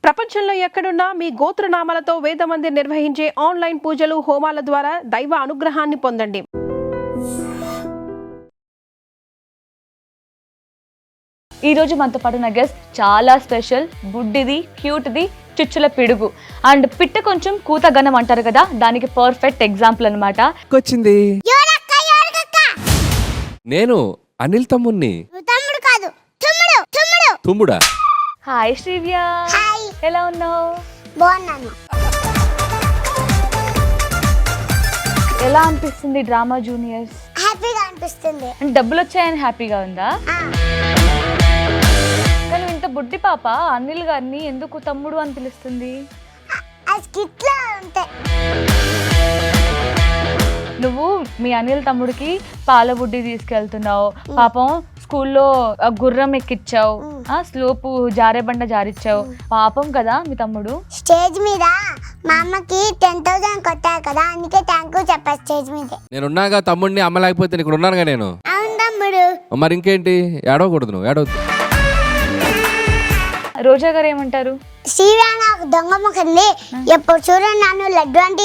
ప్రపంచంలో ఎక్కడున్నా మీ గోత్రనామాలతో వేదమందిర్ నిర్వహించే ఆన్లైన్ పూజలు హోమాల ద్వారా దైవ అనుగ్రహాన్ని పొందండి. ఈ రోజు మనతో పాటు నా గెస్ట్ చాలా స్పెషల్, బుడ్డిది, క్యూట్ది, చుచ్చుల పిడుగు అండ్ పిట్ట కొంచెం కూతగనం అంటారు కదా, దానికి పర్ఫెక్ట్ ఎగ్జాంపుల్ అనమాట. వచ్చింది నేను అనిల్ తమ్ముణ్ణి. తుమ్ముడా? హాయ్ శ్రీవ్య, ఎలా ఉన్నావు? బాగున్నాను. ఎలా అనిపిస్తుంది డ్రామా జూనియర్స్? హ్యాపీగా అనిపిస్తుంది. అంటే డబ్బులు వచ్చాయని హ్యాపీగా ఉందా? కానీ ఇంత బుడ్డి పాప అనిల్ గారిని ఎందుకు తమ్ముడు అని పిలుస్తుంది? నువ్వు మీ అనిల్ తమ్ముడికి పాల బుడ్డి తీసుకెళ్తున్నావు, పాపం స్కూల్లో గుర్రం ఎక్కిచ్చావు, స్లోపు జారే బండ జారిచ్చావు, పాపం కదా మీ తమ్ముడు. స్టేజ్ మీద మా అమ్మకి 10,000 కొట్టారు కదా, అందుకే థ్యాంక్ యూ చెప్పా స్టేజ్ మీద. నేనున్నాగా తమ్ముడిని, అమ్మ లేకపోతే ఇక్కడ ఉన్నానుగా నేను. అవును తమ్ముడు. మరి ఇంకేంటి, ఏడవకూడదు, నువ్వు ఏడవద్దు. రోజా గారు ఏమంటారు? శ్రీవ్య నాకు దొంగ ముఖంది, ఎప్పుడు చూడండి నన్ను లడ్డు అంటే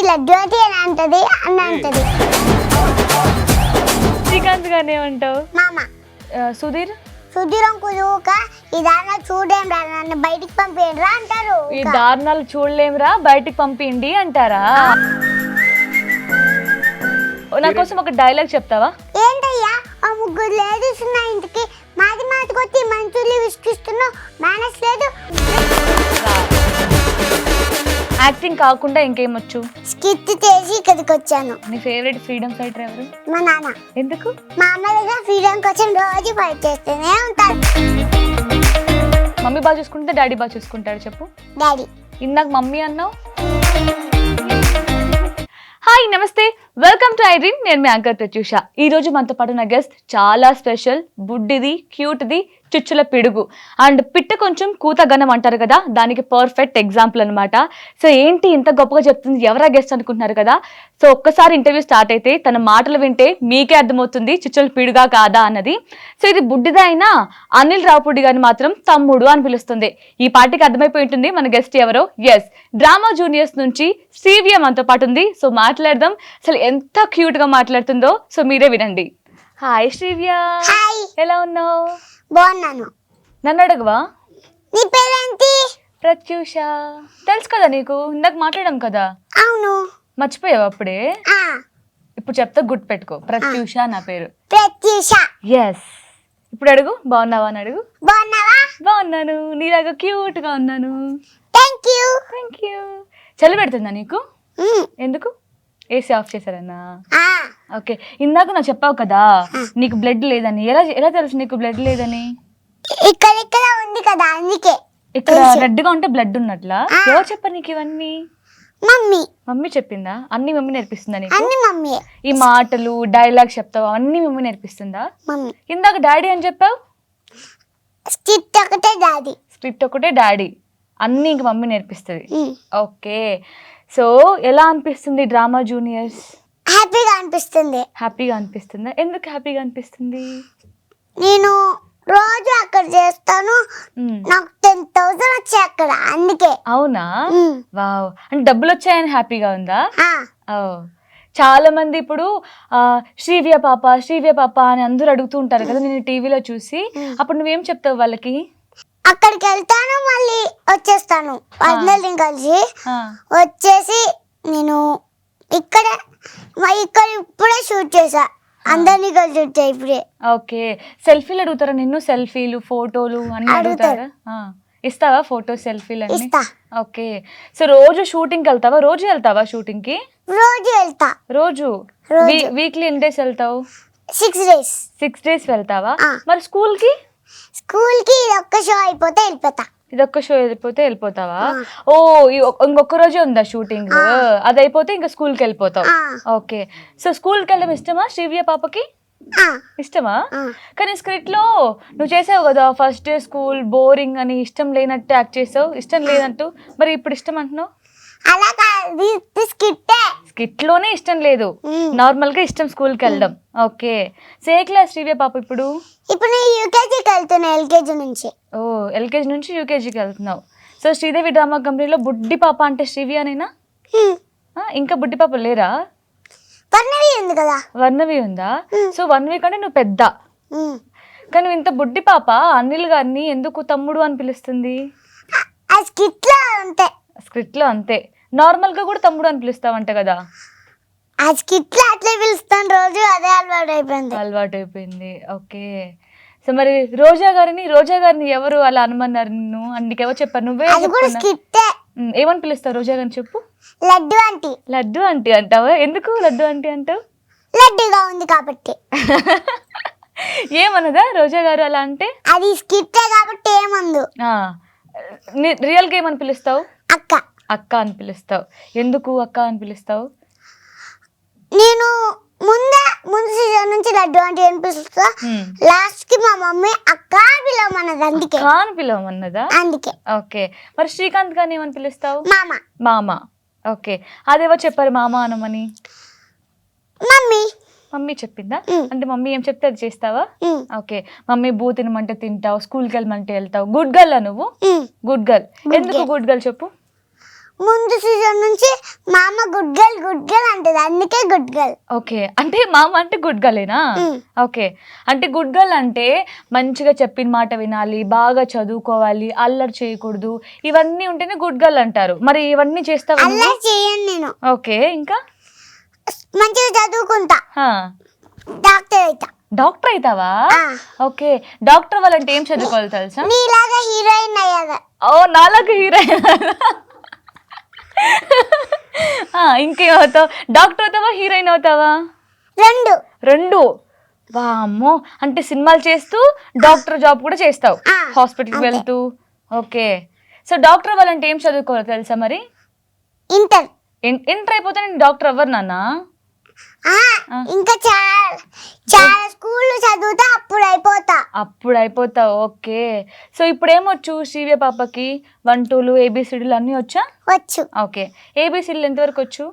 అని అంటది అంటది. శ్రీకాంత్ గారిని ఏమంటావు? మామ. సుధీర్ అంకులుక ఈ దారుణాలు చూడేం రా, నన్ను బయటికి పంపేయండి రా అంటారు. ఈ దారుణాలు చూడలేంరా, బయటికి పంపిండి అంటారా? నా కోసం ఒక డైలాగ్ చెప్తావా? ఏంటయ్యా ఆ ముగ్గురు లేడీస్ ఉన్న ఇంటికి మాది కొట్టి మంచులు విసిగిస్తున్నావు, మేనేజ్ లేదు. యాక్టింగ్ కాకుండా ఇంకేమొచ్చు? స్కిట్ చేసి ఇక్కడికి వచ్చాను. నీ ఫేవరెట్ ఫ్రీడమ్ ఫైటర్ ఎవరు? మా నాన్న. ఎందుకు? మా అమ్మ దగ్గర ఫ్రీడమ్ కోసం రోజు ఫైట్ చేస్తూనే ఉంటారు. మమ్మీ బాగా చూసుకుంటే డాడీ బాగా చూసుకుంటాడు చెప్పు. డాడీ. ఇందాక మమ్మీ అన్నావు. హాయ్ నమస్తే, వెల్కమ్ టు ఐ డ్రీమ్. నేను మీ యాంకర్ ప్రత్యూష. ఈ రోజు మనతో పాటు నా గెస్ట్ చాలా స్పెషల్, బుడ్డిది, క్యూట్ది, చుచ్చుల పిడుగు అండ్ పిట్ట కొంచెం కూతగనం అంటారు కదా, దానికి పర్ఫెక్ట్ ఎగ్జాంపుల్ అనమాట. సో ఏంటి ఇంత గొప్పగా చెప్తుంది, ఎవరా గెస్ట్ అనుకుంటున్నారు కదా. సో ఒక్కసారి ఇంటర్వ్యూ స్టార్ట్ అయితే తన మాటలు వింటే మీకే అర్థమవుతుంది చుచ్చుల పిడుగా కాదా అన్నది. సో ఇది బుడ్డిదా అయినా అనిల్ రావుపూడి గారిని మాత్రం తమ్ముడు అని పిలుస్తుంది. ఈ పార్టీకి అర్థమైపోయి ఉంటుంది మన గెస్ట్ ఎవరో. ఎస్, డ్రామా జూనియర్స్ నుంచి శ్రీవ్య మనతో పాటు ఉంది. సో మాట్లాడదాం, అసలు ఎంత క్యూట్ గా మాట్లాడుతుందో. సో మీరే వినండి. హాయ్ శ్రీవ్య, ఎలా ఉన్నావు? బాగున్నాను. నన్ను అడగవా? నీ పేరేంటి? ప్రత్యూష. తెలుసు కదా నీకు, ఇందాక మాట్లాడాం కదా. అవును. మర్చిపోయావు అప్పుడే? ఇప్పుడు చెప్తా, గుర్తు పెట్టుకో. ప్రత్యూష నా పేరు. ప్రత్యూష. ఎస్. ఇప్పుడు అడుగు, బాగున్నావా అని అడుగు. బాగున్నావా? బాగున్నాను, నీలాగా క్యూట్ గా ఉన్నాను. Thank you. Thank you. చలి పెడుతుందా నీకు? ఎందుకు? ఏసీ ఆఫ్ చేశారన్నా? ఓకే. ఇందాక నాకు చెప్పావు కదా నీకు బ్లడ్ లేదని. ఎలా తెలుసు నీకు బ్లడ్ లేదని? ఇక్కడ ఉంది కదా, అందుకే. ఇక్కడ రెడ్ గా ఉంటే బ్లడ్ ఉన్నట్లా? ఎవరు చెప్పారు నీకు ఇవన్నీ? మమ్మీ చెప్పిందా? అన్ని మమ్మీ నేర్పిస్తుందా నీకు? అన్ని మమ్మీ. ఈ మాటలు, డైలాగ్స్ చెప్తావు, అన్ని మమ్మీ నేర్పిస్తుందా? ఇందాక డాడీ అని చెప్పావు. స్క్రిప్ట్ ఒకటే డాడీ. స్క్రిప్ట్ ఒకటే డాడీ, అన్ని ఇంక మమ్మీ నేర్పిస్తుంది. ఓకే. సో ఎలా అనిపిస్తుంది డ్రామా జూనియర్స్? హ్యాపీగా అనిపిస్తుంది. హ్యాపీగా అనిపిస్తుందా? ఎందుకు హ్యాపీగా అనిపిస్తుంది? నేను రోజు అక్కడ చేస్తాను, నాకు 10,000 వచ్చాయి అక్కడ, అందుకే. అవునా? వావ్. అంటే డబ్బులు వచ్చాయని హ్యాపీగా ఉందా? చాలా మంది ఇప్పుడు శ్రీవ్య పాప అని అందరూ అడుగుతూ ఉంటారు కదా నేను టీవీలో చూసి. అప్పుడు నువ్వేం చెప్తావు వాళ్ళకి? అక్కడికి వెళ్తాను, మళ్ళీ వచ్చేస్తాను. అందరిని కలిసి వచ్చేసి నేను ఇక్కడ ఇప్పుడే షూట్ చేసా, అందరినీ కలిసి వచ్చా ఇప్పుడే. ఓకే. సెల్ఫీలు అడుగుతారా నిన్ను? సెల్ఫీలు, ఫోటోలు అన్ని అడుగుతారా? ఇస్తావా ఫోటో, సెల్ఫీలు అన్ని? ఓకే. సో రోజు షూటింగ్కి వెళ్తావా? రోజు వెళ్తావా షూటింగ్ కి? రోజు వెళ్తా. రోజు? వీక్లీ ఎన్ని డేస్ వెళ్తావు? 6 days. 6 days వెళ్తావా? మరి స్కూల్ కి ఇదొక్క షో అయిపోతే వెళ్ళిపోతా. ఇదొక్క షో అయిపోతే వెళ్ళిపోతావా? ఓ, ఇంకొక రోజే ఉందా షూటింగ్? అది అయిపోతే ఇంకా స్కూల్కి వెళ్ళిపోతావు. ఓకే. సో స్కూల్కి వెళ్ళడం ఇష్టమా శ్రీవ్య పాపకి? ఇష్టమా? కానీ స్క్రిప్ట్ లో నువ్వు చేసావు కదా, ఫస్ట్ డే స్కూల్ బోరింగ్ అని, ఇష్టం లేనట్టు యాక్ట్ చేసావు. ఇష్టం లేనట్టు, మరి ఇప్పుడు ఇష్టం అంటున్నావు? అలా కాదు, స్కిట్ లోనే ఇష్టం లేదు, నార్మల్ గా ఇష్టం స్కూల్కి వెళ్ళడం. ఓకే. సో ఏ క్లాస్ శ్రీవ్య పాప ఇప్పుడు? ఇప్పుడు నేను యూకేజీకి వెళ్తున్నా, ఎల్కేజీ నుంచి. ఓ, ఎల్కేజీ నుంచి యూకేజీకి వెళ్తున్నావు. సో శ్రీదేవి డ్రామా కంపెనీలో బుడ్డి పాప అంటే శ్రీవి అనేనా? ఇంకా బుడ్డి పాప లేరా? పర్ణవి ఉంది కదా. వర్ణవి ఉందా? సో వర్ణవి కంటే నువ్వు పెద్ద. కానీ ఇంత బుడ్డి పాప అనిల్ గారిని ఎందుకు తమ్ముడు అని పిలుస్తుంది? ఆ స్కిట్లో అంతే. స్క్రిప్ట్ లో అంతే. నార్మల్ గా కూడా తమ్ముడు అని పిలుస్తావంట కదా? ఆ స్కిట్లో అట్లే పిలుస్తాను రోజు, అదే అలవాటు అయిపోయింది. ఓకే. సో మరి రోజా గారిని ఎవరు అలా అనుమన్నారు నిన్ను? నీకెవరు చెప్పారు? నువ్వే అది కూడా స్కిట్టే. ఏమని పిలుస్తావు రోజా గారిని చెప్పు? లడ్డు ఆంటీ. లడ్డు ఆంటీ అంటావా? ఎందుకు లడ్డు ఆంటీ అంటావు? లడ్డుగా ఉంది కాబట్టి. ఏమన్నదా రోజా గారు అలా అంటే? అది స్కిట్టే కాబట్టి ఏమందు. రియల్ గా ఏమని పిలుస్తావు? అక్క. అక్క అని పిలుస్తావు. ఎందుకు అక్క అని పిలుస్తావు? నేను ముందు సీజన్ నుంచి లడ్డు ఆంటీ అని పిలుస్తా. లాస్ట్ కి మా మమ్మీ అక్క పిలవమన్నది, అందుకే అక్క అని పిలవమన్నదా? అందుకే. ఓకే. మరి శ్రీకాంత్ గారిని ఏమని పిలుస్తావు? మామ. ఓకే. అదేవో చెప్పారు మామ అనమని? మమ్మీ చెప్పిందా? అంటే మమ్మీ ఏం చెప్తే అది చేస్తావా? ఓకే. మమ్మీ బూ తినమంటే తింటావు, స్కూల్కి వెళ్ళమంటే వెళ్తావు. గుడ్ గర్ల్ నువ్వు? Good girl. ఎందుకు గుడ్ గర్ల్ చెప్పు? ముందు సీజన్ నుంచి మామ గుడ్ గర్ల్ అంటది, అందుకే గుడ్ గర్ల్. ఓకే. అంటే మామ అంటే గుడ్ గర్లేనా? ఓకే. అంటే గుడ్ గర్ల్ అంటే మంచిగా చెప్పిన మాట వినాలి, బాగా చదువుకోవాలి, అల్లరి చేయకూడదు, ఇవన్నీ ఉంటేనే గుడ్ గర్ల్ అంటారు. మరి ఇవన్నీ చేస్తావా? అల్లరి చేయను నేను. ఓకే. ఇంకా మంచిగా చదువుకుంటా, డాక్టర్ అవుతావా? ఓకే. డాక్టర్ వాళ్ళంటే ఏం చదువుకోవాలి తెలుసా? నీలాగా హీరోయిన్ అయ్యాదా? ఓ నాలాగా హీరోయిన్. ఇంకేమవుతావు? డాక్టర్ అవుతావా, హీరోయిన్ అవుతావా? రెండు. వామ్మో. అంటే సినిమాలు చేస్తూ డాక్టర్ జాబ్ కూడా చేస్తావు, హాస్పిటల్కి వెళ్తూ. ఓకే. సో డాక్టర్ అవ్వాలంటే ఏం చదువుకోవాలి తెలుసా మరి? ఇంటర్ అయిపోతే నేను డాక్టర్ అవ్వరు నాన్న. ఇంకా చాలా స్కూల్లో చదువుతా, అప్పుడు అయిపోతా. ఓకే. సో ఇప్పుడు ఏమొచ్చు శ్రీవే పాపకి? 1 2 ABCDలు అన్నీ వచ్చా? వచ్చు. ఓకే. ABCDలు ఎంతవరకు వచ్చు?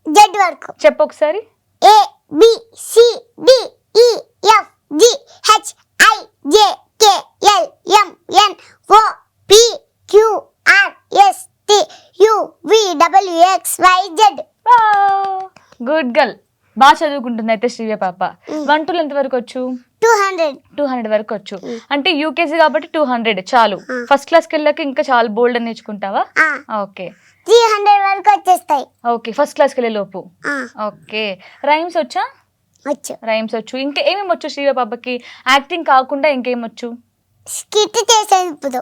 జెడ్ వరకు. చెప్పు ఒకసారి. ABCDEFGHIJKLMNOPQRSTUVWXYZ. Good girl. బాగా చదువుకుంటుంది అయితే శ్రీవే పాప. 1 2 ఎంత వరకు వచ్చు? 200 వరకు వచ్చు. అంటే యూకేజీ కాబట్టి 200 చాలు. ఫస్ట్ క్లాస్కి వెళ్ళాక ఇంకా చాలా బోల్డ్ అని నేర్చుకుంటావా? ఓకే. 300 వరకు వచ్చేస్తాయి. ఓకే. ఫస్ట్ క్లాస్కి వెళ్ళే లోపు. ఓకే. రైమ్స్ వచ్చా? రైమ్స్ వచ్చు. ఇంకా ఏమేమి వచ్చు శ్రీవే పాపకి? యాక్టింగ్ కాకుండా ఇంకేమొచ్చు? స్కిట్ చేసాను ఇప్పుడు.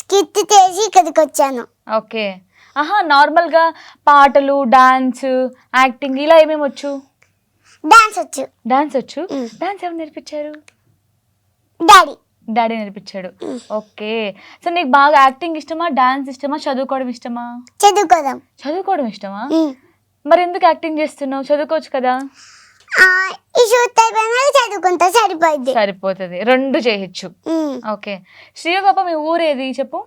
స్కిట్ చేసి ఇక్కడికి వచ్చాను. ఓకే. నార్మల్గా పాటలు, డాన్స్, యాక్టింగ్ ఇలా ఏమేమి వచ్చు? డాన్స్ వచ్చు. డాన్స్ ఎవరు నేర్పించారు? డాడీ నేర్పించాడు. ఓకే. సో నీకు బాగా యాక్టింగ్ ఇష్టమా, డాన్స్ ఇష్టమా, చదువుకోవడం ఇష్టమా? చదువుకోవడం ఇష్టమా? మరి ఎందుకు యాక్టింగ్ చేస్తున్నావు? చదువుకోవచ్చు కదా. చదువుకుంటా సరిపోతుంది, రెండు చేయొచ్చు. ఓకే. శ్రీవే పాప మీ ఊరేది చెప్పు?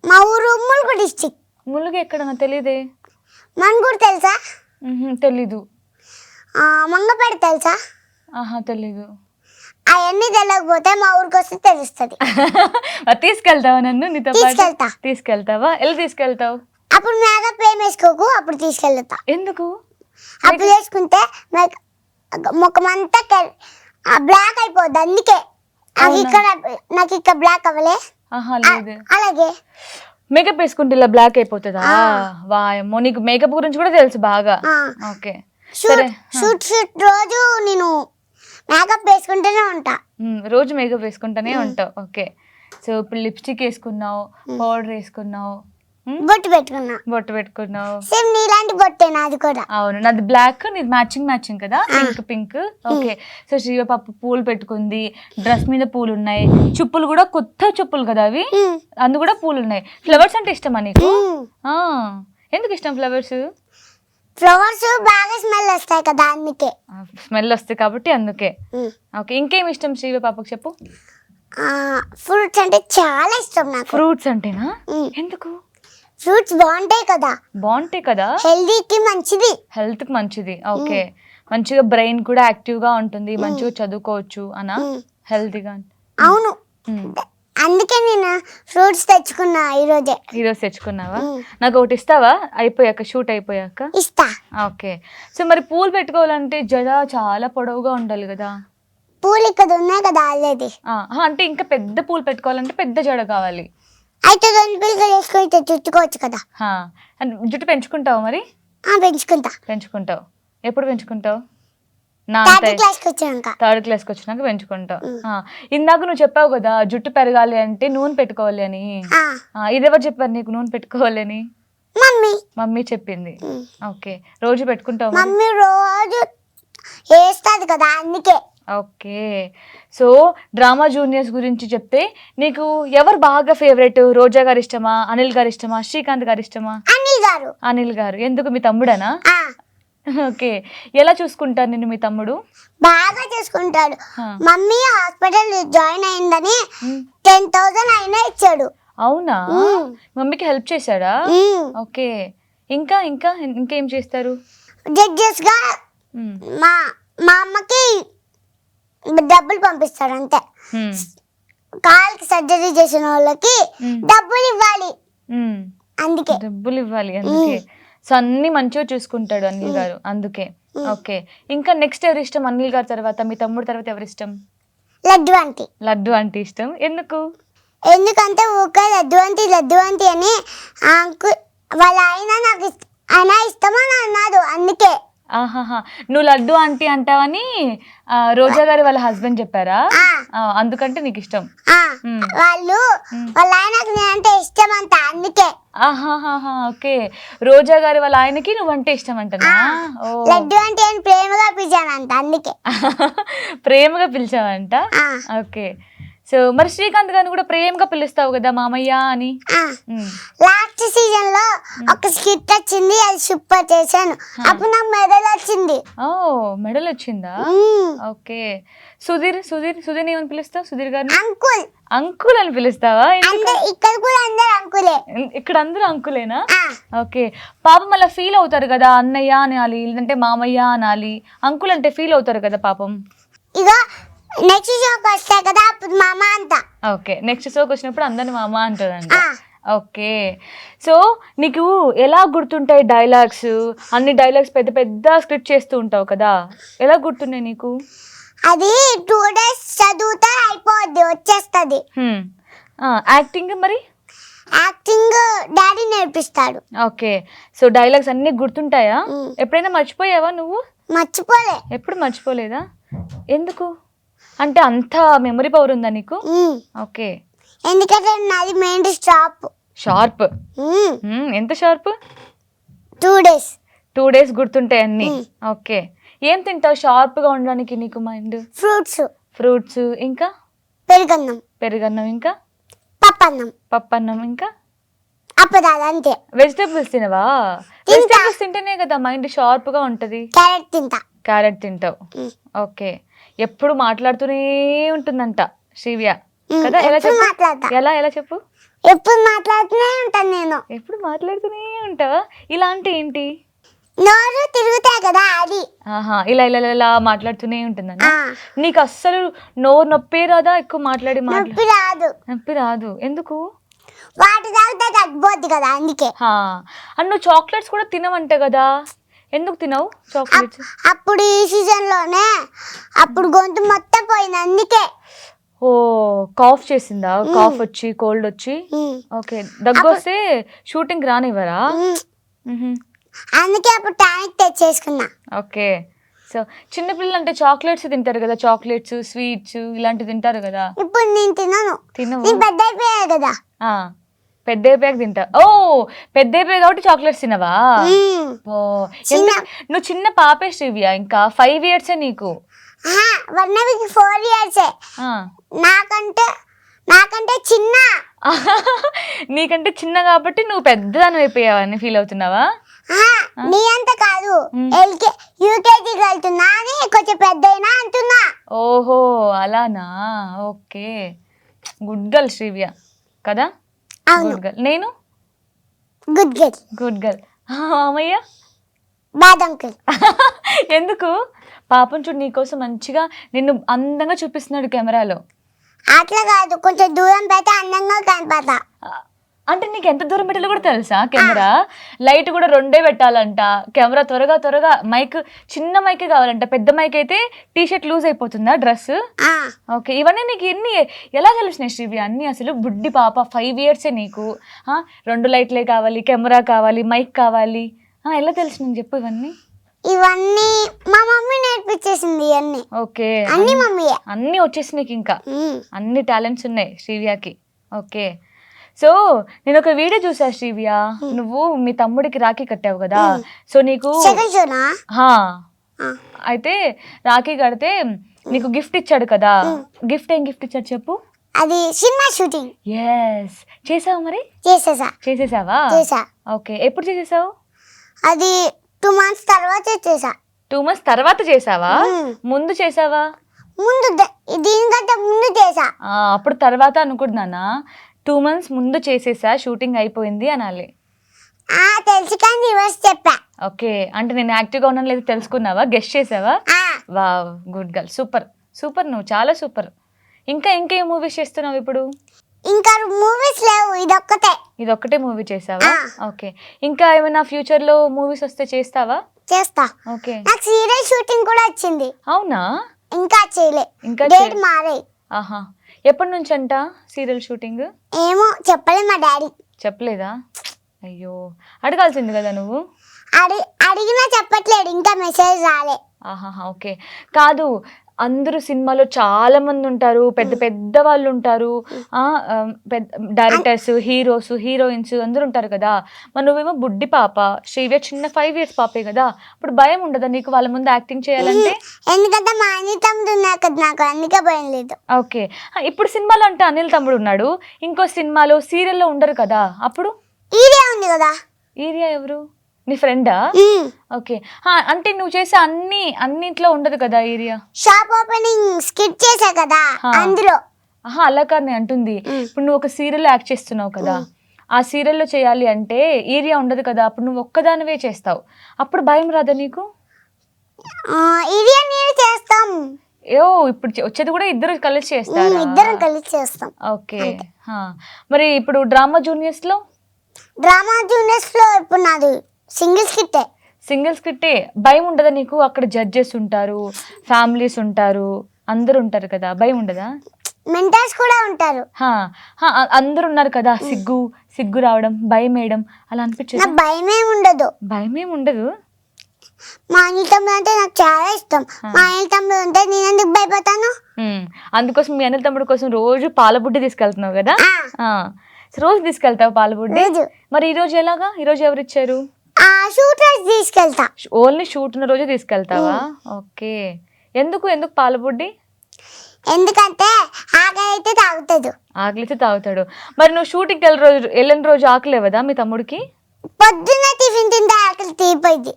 మా ఊరు ములుగు డిస్ట్రిక్ట్. ములుగు ఎక్కడ? నాకు తెలియదే. మన్గూరు తెలుసా? తెలీదు. మంగపేట తెలుసా? తెలీదు. అవన్నీ తెలియకపోతే మా ఊరికి వస్తే తెలుస్తుంది. తీసుకెళ్తావా నన్ను నీతో? తీసుకెళ్తావా? ఎలా తీసుకెళ్తావు? అప్పుడు మేకప్ ఏం వేసుకోకు, అప్పుడు తీసుకెళ్తా. ఎందుకు? అప్పుడు వేసుకుంటే ముఖం అంతా బ్లాక్ అయిపోద్ది, అందుకే. నాకు ఇక్కడ బ్లాక్ అవ్వలే. అలాగే మేకప్ వేసుకుంటే ఇలా బ్లాక్ అయిపోతుందా? వాయమ్మో, నీకు మేకప్ గురించి కూడా తెలుసు బాగా. ఓకే. సరే. షూట్ రోజు నేను మేకప్ వేసుకుంటూనే ఉంటా. రోజు మేకప్ వేసుకుంటూనే ఉంటావు. ఓకే. సో ఇప్పుడు లిప్స్టిక్ వేసుకున్నావు, పౌడర్ వేసుకున్నావు, బొట్టు పెట్టుకున్నావు. సేమ్ నీలాంటి బొట్టే నాది కూడా. అవును, నాది బ్లాక్, నీది మ్యాచింగ్ కదా, పింక్. ఓకే. సో శ్రీవే పాప పూలు పెట్టుకుంది, డ్రెస్ మీద పూలు ఉన్నాయి, చెప్పులు కూడా కొత్త చెప్పులు కదా అవి, అందు కూడా పూలు ఉన్నాయి. ఫ్లవర్స్ అంటే ఇష్టమా నీకు? ఎందుకు ఇష్టం ఫ్లవర్స్? బాగా స్మెల్ వస్తాయి కదా, అందుకే. స్మెల్ వస్తాయి కాబట్టి అందుకే. ఓకే. ఇంకేం ఇష్టం శ్రీవే పాపకు చెప్పు? ఫ్రూట్స్ అంటే చాలా ఇష్టం నాకు. ఫ్రూట్స్ అంటేనా? ఎందుకు? ఫ్రూట్స్ బాగుంటాయి కదా, హెల్త్ కి మంచిది. ఓకే. మంచిగా బ్రెయిన్ కూడా యాక్టివ్ గా ఉంటుంది, మంచిగా చదువుకోవచ్చు అనా, హెల్తీగా. అవును. అందుకే నేను ఫ్రూట్స్ తెచ్చుకున్నా ఈరోజే. ఈరోజు తెచ్చుకున్నావా? నాకు ఒకటి ఇస్తావా అయిపోయాక, షూట్ అయిపోయాక? ఇస్తా. ఓకే. సో మరి పూలు పెట్టుకోవాలంటే జడ చాలా పొడవుగా ఉండాలి కదా? పూలు ఇక్కడ ఉన్నాయి కదా ఆల్రెడీ. అంటే ఇంకా పెద్ద పూలు పెట్టుకోవాలంటే పెద్ద జడ కావాలి. అయితే 2 పిల్లలు వేసుకొని చుట్టుకోవచ్చు కదా. జుట్టు పెంచుకుంటావు మరి? పెంచుకుంటా. పెంచుకుంటావు. ఎప్పుడు పెంచుకుంటావు? థర్డ్ క్లాస్కి వచ్చాక. థర్డ్ క్లాస్కి వచ్చినాక పెంచుకుంటావు. ఇందాక నువ్వు చెప్పావు కదా జుట్టు పెరగాలి అంటే నూనె పెట్టుకోవాలి అని. ఇది ఎవరు చెప్పారు నీకు నూనె పెట్టుకోవాలి అని? మమ్మీ. మమ్మీ చెప్పింది. ఓకే. రోజు పెట్టుకుంటావు? మమ్మీ రోజు వేస్తుంది కదా అందుకే. ఓకే. సో డ్రామా జూనియర్స్ గురించి చెప్తే నీకు ఎవరు బాగా ఫేవరెట్? రోజా గారు ఇష్టమా, అనిల్ గారు ఇష్టమా, శ్రీకాంత్ గారు ఇష్టమా? అనిల్ గారు. అనిల్ గారు. ఎందుకు? మీ తమ్ముడనా? ఓకే. ఎలా చూసుకుంటారు నిన్ను మీ తమ్ముడు? బాగా చూసుకుంటాడు. మమ్మీ హాస్పిటల్ జాయిన్ అయిందని 10,000 అయినా ఇచ్చాడు. అవునా? మమ్మీకి హెల్ప్ చేశాడా? ఓకే. ఇంకా ఇంకా ఇంకేం చేస్తారు? జడ్జెస్ గా మా అమ్మకి డబ్బులు పంపిస్తాడు అంతే. కాళ్ళకి సర్జరీ చేసిన వాళ్ళకి డబ్బులు ఇవ్వాలి అందుకే. డబ్బులు ఇవ్వాలి అందుకే. సో అన్ని మంచిగా చూసుకుంటాడు అనిల్ గారు అందుకే. ఓకే. ఇంకా నెక్స్ట్ ఎవరు ఇష్టం అనిల్ గారు తర్వాత? మీ తమ్ముడు తర్వాత ఎవరు ఇష్టం? లడ్డు ఆంటీ. లడ్డు ఆంటీ ఇష్టం. ఎందుకు? ఎందుకంటే ఊకే లడ్డు ఆంటీ అని అంకుల్ వాళ్ళ ఆయన ఇష్టమని అన్నాడు అందుకే. ఆహాహా. నువ్వు లడ్డు ఆంటీ అంటావని రోజా గారి వాళ్ళ హస్బెండ్ చెప్పారా? అందుకంటే నీకు ఇష్టం. వాళ్ళ ఆయనకు నేనంటే ఇష్టం అంట అందుకే. ఆహాహా. ఓకే. రోజా గారి వాళ్ళ ఆయనకి నువ్వంటే ఇష్టం అంటనా? లడ్డు ఆంటీ అని ప్రేమగా పిలిచానంట అందుకే. ప్రేమగా పిలిచావంట. ఓకే. సో మరి శ్రీకాంత్ గారిని కూడా ప్రేమగా పిలుస్తావు కదా మామయ్య అని. లాస్ట్ సీజన్ లో ఒక స్కిట్ వచ్చింది, అది సూపర్ చేశాను. అప్పుడు నాకు మెడల్ వచ్చింది. ఓ మెడల్ వచ్చిందా? ఓకే. సుధీర్ ఏమని పిలుస్తావు? సుధీర్ గారిని అంకుల్. అంకుల్ అని పిలుస్తావా? ఇక్కడ కూడా అందరు అంకులే. ఇక్కడ అందరూ అంకులేనా? ఓకే. పాపం అలా ఫీల్ అవుతారు కదా, అన్నయ్య అనాలి లేదంటే మామయ్య అనాలి. అంకుల్ అంటే ఫీల్ అవుతారు కదా పాపం. ఇగో నెక్స్ట్ షోకి వస్తాయి కదా అప్పుడు మామ అంట. ఓకే. నెక్స్ట్ షోకి వచ్చినప్పుడు అందరిని మామ అంటారంట. ఓకే. సో నీకు ఎలా గుర్తుంటాయి డైలాగ్స్? అన్ని డైలాగ్స్ పెద్ద పెద్ద స్క్రిప్ట్ చేస్తూ ఉంటావు కదా, ఎలా గుర్తున్నాయి నీకు? అది 2 days చదివితే అయిపోద్ది, వచ్చేస్తుంది. యాక్టింగ్ మరి? యాక్టింగ్ డాడీ నేర్పిస్తాడు. ఓకే. సో డైలాగ్స్ అన్ని గుర్తుంటాయా? ఎప్పుడైనా మర్చిపోయావా నువ్వు? మర్చిపోలే. ఎప్పుడు మర్చిపోలేదా? ఎందుకు? అంటే అంత మెమరీ పవర్ ఉందా నీకు? ఓకే. ఎందుకంటే నాది మైండ్ షార్ప్. ఎంత షార్ప్? 2 days గుర్తుంటాయి అన్ని. ఓకే. ఏం తింటావు షార్ప్ గా ఉండడానికి నీకు మైండ్? ఫ్రూట్స్ ఇంకా పెరుగన్నం ఇంకా పప్పన్నం ఇంకా అప్పదాలు అంతే. వెజిటేబుల్స్ తినవా? వెజిటేబుల్స్ తింటేనే కదా మైండ్ షార్ప్ గా ఉంటది. క్యారెట్ తింటావు. ఓకే. ఎప్పుడు మాట్లాడుతూనే ఉంటుందంట శ్రీవ్య కదా? ఎలా చెప్పు? ఎప్పుడు మాట్లాడుతూనే ఉంటాను నేను. ఎప్పుడు మాట్లాడుతూనే ఉంటావా? ఇలా అంటే ఏంటి? నోరు తిరుగుతాయి కదా అది. ఇలా ఇలా ఇలా మాట్లాడుతూనే ఉంటుందన్న. నీకు అస్సలు నోరు నొప్పి రాదా? ఎక్కువ నొప్పి రాదు. ఎందుకు? వాటి తాగితే తగ్గిపోద్ది కదా అందుకే. నువ్వు చాక్లెట్స్ కూడా తినవంటే కదా, ఎందుకు తినవు చాక్లెట్స్? అప్పుడు ఈ సీజన్ లోనే అప్పుడు గొంతు మొత్తం పోయింది అందుకే. ఓ కాఫ్ చేసిందా? కాఫ్ వచ్చి కోల్డ్ వచ్చి. ఓకే. దగ్గు వస్తే షూటింగ్ రానివ్వరా? అందుకే అప్పుడు టానిక్ తెచ్చేసుకున్నా. ఓకే. సో చిన్నపిల్లలు అంటే చాక్లెట్స్ తింటారు కదా, చాక్లెట్స్ స్వీట్స్ ఇలాంటివి తింటారు కదా. ఇప్పుడు నేను తినను. పెద్ద అయిపోయాయి కదా. పెద్ద అయిపోయాక తింటా. ఓ పెద్ద అయిపోయాయి కాబట్టి చాక్లెట్స్ తినవా? ఓ నువ్వు చిన్న పాపే శ్రీవ్య, ఇంకా 5 years నీకు. 4 years. నాకంటే చిన్న. నీకంటే చిన్న కాబట్టి నువ్వు పెద్దదాని అయిపోయావని ఫీల్ అవుతున్నావా? నీ అంత కాదు, యూకేజీకి వెళ్తున్నా అని కొంచెం పెద్ద అయినా అంటున్నా. ఓహో అలానా? ఓకే. గుడ్ గర్ల్ శ్రీవ్య కదా? Good girl. నేను గుడ్ గర్ల్. అమ్మయ్య బాదం గర్ల్. ఎందుకు? పాపం చూడు నీకోసం మంచిగా నిన్ను అందంగా చూపిస్తున్నాడు కెమెరాలో. అట్లా కాదు, కొంచెం దూరం పెడితే అందంగా కనపడతా. అంటే నీకు ఎంత దూరం పెట్టాలో కూడా తెలుసా? కెమెరా లైట్ కూడా 2 పెట్టాలంట. కెమెరా త్వరగా మైక్ చిన్న మైక్ కావాలంట. పెద్ద మైక్ అయితే టీ షర్ట్ లూజ్ అయిపోతుందా డ్రెస్? ఓకే, ఇవన్నీ నీకు ఎలా తెలిసినాయి శ్రీవి అన్ని? అసలు బుడ్డి పాప 5 ఇయర్సే నీకు 2 లైట్లే కావాలి, కెమెరా కావాలి, మైక్ కావాలి, ఎలా తెలిసినాయి చెప్పు ఇవన్నీ? ఇవన్నీ మా మమ్మీ నేర్పించేసింది. ఇవన్నీ ఓకే, అన్ని మమ్మీయే. అన్నీ వచ్చేసి నీకు ఇంకా అన్ని టాలెంట్స్ ఉన్నాయి శ్రీవ్యాకి. ఓకే, సో నేను ఒక వీడియో చూసా శ్రీవ్య, నువ్వు మీ తమ్ముడికి రాఖీ కట్టావు కదా. సో నీకు సెకండ్ షోనా? అయితే రాఖీ కడితే నీకు గిఫ్ట్ ఇచ్చాడు కదా. ఏం గిఫ్ట్ ఇచ్చాడు చెప్పు? అది సినిమా షూటింగ్. ఎస్, చేసావు మరి? చేసేసావా? చేసా. ఓకే, ఎప్పుడు చేసేసావు? అది 2 months తర్వాత చేసా. 2 months తర్వాత చేసావా? ముందు చేసావా? ముందు దీనికంటే ముందు చేసా. అప్పుడు తర్వాత అనుకుంటున్నానా? 2 months ముందు చేసేసా, షూటింగ్ అయిపోయింది అనాలి. తెలుసు కానీ రివర్స్ చెప్పా. ఓకే, అంటే నేను యాక్టివ్గా ఉన్నాను లేదు తెలుసుకున్నావా? గెస్ట్ చేసావా? Wow, good girl, super super, నువ్వు చాలా సూపర్. ఇంకా ఏ మూవీస్ చేస్తున్నావు ఇప్పుడు? ఇంకా మూవీస్ లేవు, ఇదొక్కటే మూవీ చేసావా? ఓకే, ఇంకా ఏమైనా ఫ్యూచర్ లో మూవీస్ వస్తే చేస్తావా? చేస్తా. ఓకే, నాకు సీరియల్ షూటింగ్ కూడా వచ్చింది. అవునా? ఇంకా చేయలే, ఇంకా డేట్ మారే. ఆహా, ఎప్పటి నుంచి అంట సీరియల్ షూటింగ్? ఏమో చెప్పలేదు మా డాడీ. చెప్పలేదా? అయ్యో, అడగాల్సింది కదా నువ్వు. అడిగినా చెప్పట్లేడు, ఇంకా మెసేజ్ రాలే. ఆహాహా, ఓకే. కాదు, అందరూ సినిమాలో చాలా మంది ఉంటారు, పెద్ద వాళ్ళు ఉంటారు, డైరెక్టర్స్, హీరోస్, హీరోయిన్స్ అందరూ ఉంటారు కదా. మరి నువ్వేమో బుడ్డి పాప, శ్రీవ్య చిన్న 5 years పాపే కదా. అప్పుడు భయం ఉండదా నీకు వాళ్ళ ముందు యాక్టింగ్ చేయాలంటే? ఎందుకంటే మా అనిల్ తమ్ముడు ఉన్నారు కదా, నాకు అందుకే భయం లేదు. ఓకే, ఇప్పుడు సినిమాలో అంటే అనిల్ తమ్ముడు ఉన్నాడు, ఇంకో సినిమాలో సీరియల్లో ఉండరు కదా. అప్పుడు ఈరియా ఉంది కదా. ఈరియా ఎవరు? నీ ఫ్రెండా? ఓకే, అంటే నువ్వు చేసే అన్నిట్లో ఉండదు కదా ఈరియా. షాప్ ఓపెనింగ్ స్కిట్ చేసా కదా అందులో. అలా కాదు నేను అంటుంది, ఇప్పుడు నువ్వు ఒక సీరియల్ యాక్ట్ చేస్తున్నావు కదా, ఆ సీరియల్లో చేయాలి అంటే ఏరియా ఉండదు కదా. అప్పుడు నువ్వు ఒక్కదానివే చేస్తావు, అప్పుడు భయం రాదా నీకు? ఏరియా నేను చేస్తాం. ఇప్పుడు వచ్చేది కూడా ఇద్దరు కలిసి చేస్తారు. ఇద్దరం కలిసి చేస్తాం. ఓకే, మరి ఇప్పుడు డ్రామా జూనియర్స్ లో ఇప్పుడు నాది సింగిల్ స్కిట్టే. భయం ఉండదా నీకు? అక్కడ జడ్జెస్ ఉంటారు, ఫ్యామిలీస్ ఉంటారు, అందరు ఉంటారు కదా, భయం ఉండదా? మెంటర్స్ కూడా ఉంటారు. అందరు ఉన్నారు కదా, సిగ్గు రావడం, భయం వేయడం అలా అనిపించదు? భయమేం ఉండదు. మా అనిల్ తమ్ముడు అంటే నాకు చాలా ఇష్టం. మా అనిల్ తమ్ముడు అంటే నేను ఎందుకు భయపడతాను? అందుకోసం మీ అనిల్ తమ్ముడు కోసం రోజు పాలబుడ్డి తీసుకెళ్తున్నావు కదా. రోజు తీసుకెళ్తావు పాలబుడ్డి. మరి ఈ రోజు ఎలాగా? ఈ రోజు ఎవరు ఇచ్చారు? తీసుకెళ్తా. ఓన్లీ షూట్ ఉన్న రోజు తీసుకెళ్తావా? ఓకే, ఎందుకు పాలబుడ్డి? ఎందుకంటే ఆకలితే తాగుతాడు. మరి నువ్వు షూటింగ్కి వెళ్ళిన రోజు ఆకలేవదా మీ తమ్ముడికి? పొద్దున్న టిఫిన్ తింటే ఆకలి తీరిపోయింది.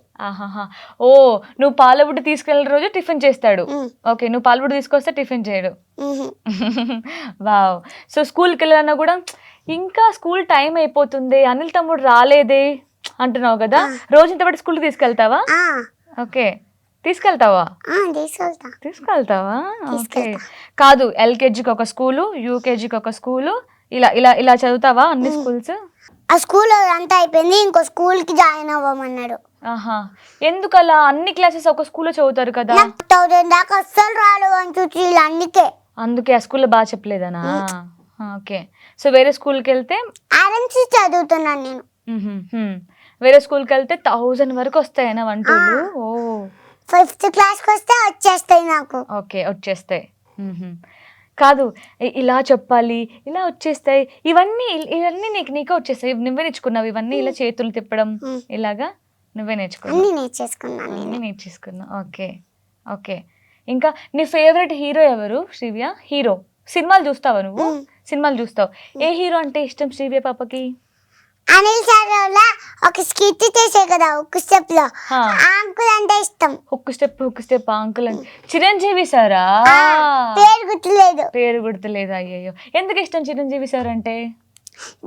ఓ, నువ్వు పాలబుడ్డి తీసుకెళ్ళిన రోజు టిఫిన్ చేస్తాడు. ఓకే, నువ్వు పాలబుడ్డి తీసుకొస్తే టిఫిన్ చేయడు. వావ్. సో స్కూల్కి వెళ్ళాలన్నా కూడా ఇంకా స్కూల్ టైం అయిపోతుంది, అనిల్ తమ్ముడు రాలేదే అంటున్నావు కదా, రోజు ఇంతపాటు స్కూల్కి తీసుకెళ్తావా? ఓకే, తీసుకెళ్తావా? ఓకే, కాదు, ఎల్కేజీకి ఒక స్కూలు, యూకేజీకి ఒక స్కూలు, ఇలా చదువుతావా అన్ని స్కూల్స్? ఆ స్కూల్ అంతా అయిపోయింది, ఇంకో స్కూల్ కి జాయిన్ అవ్వమన్నాడు. ఎందుకలా? అన్ని క్లాసెస్ ఒక స్కూల్లో చదువుతారు కదా. 1000 దాకా అస్సలు రాడు అని చూసి అందుకే ఆ స్కూల్లో బాగా చెప్పలేదనా? ఓకే, సో వేరే స్కూల్కి వెళ్తే ఆర్ఎంసీ చదువుతున్నాను నేను. వేరే స్కూల్కి వెళ్తే 1000 వరకు వస్తాయనా 1 2? ఓ, 5th క్లాస్కి వస్తే వచ్చేస్తాయి నాకు. ఓకే, వచ్చేస్తాయి. కాదు, ఇలా చెప్పాలి, ఇలా వచ్చేస్తాయి, ఇవన్నీ నీకే వచ్చేస్తాయి, నువ్వే నేర్చుకున్నావు ఇవన్నీ? ఇలా చేతులు తిప్పడం ఇలాగా నువ్వే నేర్చుకున్నావు. ఓకే ఓకే, ఇంకా నీ ఫేవరెట్ హీరో ఎవరు శ్రీవ్య? హీరో సినిమాలు చూస్తావా నువ్వు? సినిమాలు చూస్తావు. ఏ హీరో అంటే ఇష్టం శ్రీవ్య పాపకి? అనిల్ సార్ ఒక స్కిట్ చేసే కదా హుక్ స్టెప్ లో, అంకుల్ అంటే ఇష్టం. హుక్ స్టెప్ అంకుల్ అంటే చిరంజీవి సారా? పేరు గుర్తులేదు. అయ్యో, ఎందుకు ఇష్టం చిరంజీవి సార్ అంటే?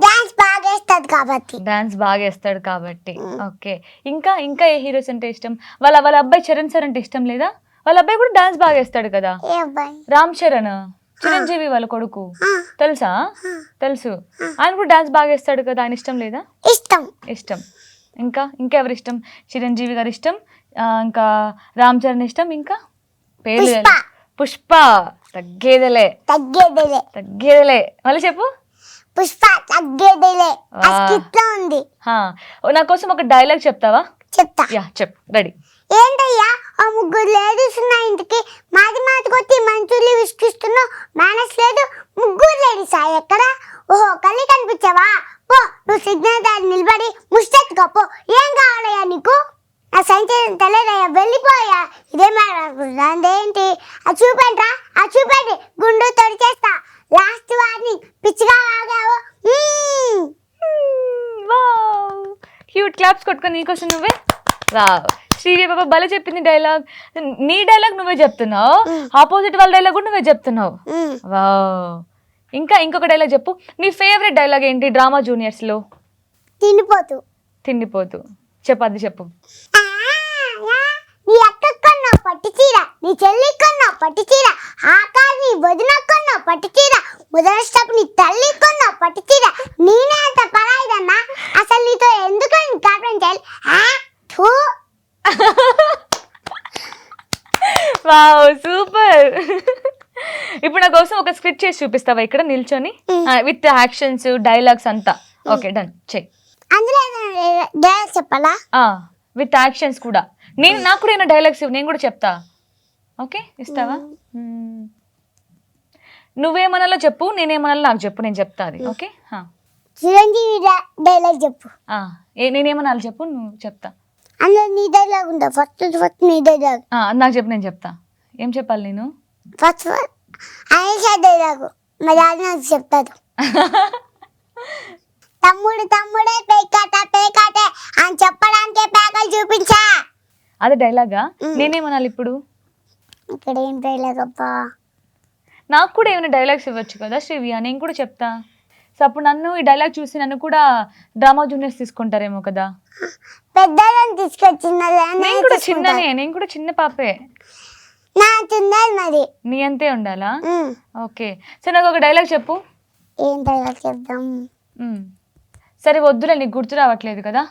డాన్స్ బాగా వేస్తాడు కాబట్టి. ఓకే, ఇంకా ఏ హీరోస్ అంటే ఇష్టం? వాళ్ళ అబ్బాయి చరణ్ సార్ అంటే ఇష్టం లేదా? వాళ్ళ అబ్బాయి కూడా డాన్స్ బాగా వేస్తాడు కదా, రామ్ చరణ్. చిరంజీవి వాళ్ళ కొడుకు తెలుసా? తెలుసు. ఆయన కూడా డాన్స్ బాగా వేస్తాడు కదా, ఆయన ఇష్టం లేదా? ఇష్టం. ఇష్టం. ఇంకెవరి ఇష్టం? చిరంజీవి గారి ఇష్టం, ఇంకా రామ్ చరణ్ ఇష్టం, ఇంకా పేర్లు పుష్ప. పుష్ప. తగ్గేదలే మళ్ళీ చెప్పు. పుష్ప తగ్గేదిలే. ఆ స్కిట్ లో ఉంది. నా కోసం ఒక డైలాగ్ చెప్తావా? చెప్తా. యా చెప్. రెడీ. ఏంటయ్యా ఆ ముగ్గురు లేడీస్ ఉన్న ఇంటికి మాది కొట్టి మంచూర్లు విసిగిస్తున్నావు, మేనేజ్ లేదు. ముగ్గురు లేడీస్ ఎక్కడ? ఓహో కళ్ళు కనిపించావా? పో నువ్వు సిగ్నల్ దారి నిలబడి ముష్టెత్తుకో పో. ఏం కావాలయ్యా నీకు? నా సంచలనం తెలియదయ్యా, వెళ్ళిపోయా. ఇదే అదేంటి? అది చూపండి రా, అది చూపండి, గుండు తొడిచేస్తా. లాస్ట్ వార్నింగ్, పిచ్చిగా వాగావు. క్యూట్ క్లాప్స్ కొట్టుకొని నీకోసం నువ్వే. వావ్, శ్రీవి బాబా భలే చెప్పింది డైలాగ్. నీ డైలాగ్ నువ్వే చెప్తున్నావు, ఆపోజిట్ వాళ్ళ డైలాగ్ కూడా నువ్వే చెప్తున్నావు. వావ్. ఇంకొక డైలాగ్ చెప్పు. నీ ఫేవరెట్ డైలాగ్ ఏంటి డ్రామా జూనియర్స్ లో? తిండిపోతూ చెప్పు, అది చెప్పు. నీ అక్క కొన్నావు పట్టు చీర, నీ చెల్లి కొన్నావు పట్టు చీర, ఆకాశ నీ వదిన కొన్నావు పట్టు చీర, ముదరస్టప్ నీ తల్లి కొన్నావు పట్టు చీర. నేనే అంత పరాయిదన్నా, అసలు నీతో ఎందుకు కాపురం చేయాలి? Wow super. ఇప్పుడు నా కోసం ఒక స్క్రిప్ట్ చేసి చూపిస్తావా ఇక్కడ నిల్చొని, విత్ యాక్షన్స్ డైలాగ్స్ అంతా? ఓకే డన్, చెయ్. అందులో డైలాగ్ చెప్పాలా? విత్ యాక్షన్స్ కూడా. నాకు కూడా ఏమైనా డైలాగ్స్ నేను కూడా చెప్తా. ఓకే ఇస్తావా? నువ్వేమనాలో చెప్పు, నేనేమనాలో నాకు చెప్పు, నేను చెప్తా అది. ఓకే చిరంజీవి డైలాగ్ చెప్పు. నేనేమనాలో చెప్పు, నువ్వు చెప్తా. అందులో నీ డైలాగ్ ఉందా? ఫస్ట్ నీ డైలాగ్ నాకు చెప్పు, నేను చెప్తా. ఏం చెప్పాలి నేను? ఫస్ట్ అనేషా డైలాగు మా డాడీ నాకు చెప్తాడు. తమ్ముడే పేకాటే అని చెప్పడానికే పేకలు చూపించా. అది డైలాగా? నేనేమనాలి ఇప్పుడు? ఇక్కడ ఏం డైలాగ్ అబ్బా? నాకు కూడా ఏమైనా డైలాగ్స్ ఇవ్వచ్చు కదా శ్రీవియా, నేను కూడా చెప్తా. సో అప్పుడు నన్ను ఈ డైలాగ్ చూసి నన్ను కూడా డ్రామా జూనియర్స్ తీసుకుంటారేమో కదా. పెద్దలను తీసుకొచ్చింది. నేను కూడా చిన్న పాపే. నా చిన్నది మరి. నీ అంతే ఉండాలా? ఓకే. సో నాకు ఒక డైలాగ్ చెప్పు. ఏం డైలాగ్ చెప్దాం? సరే వద్దులే, నీకు గుర్తు రావట్లేదు కదా.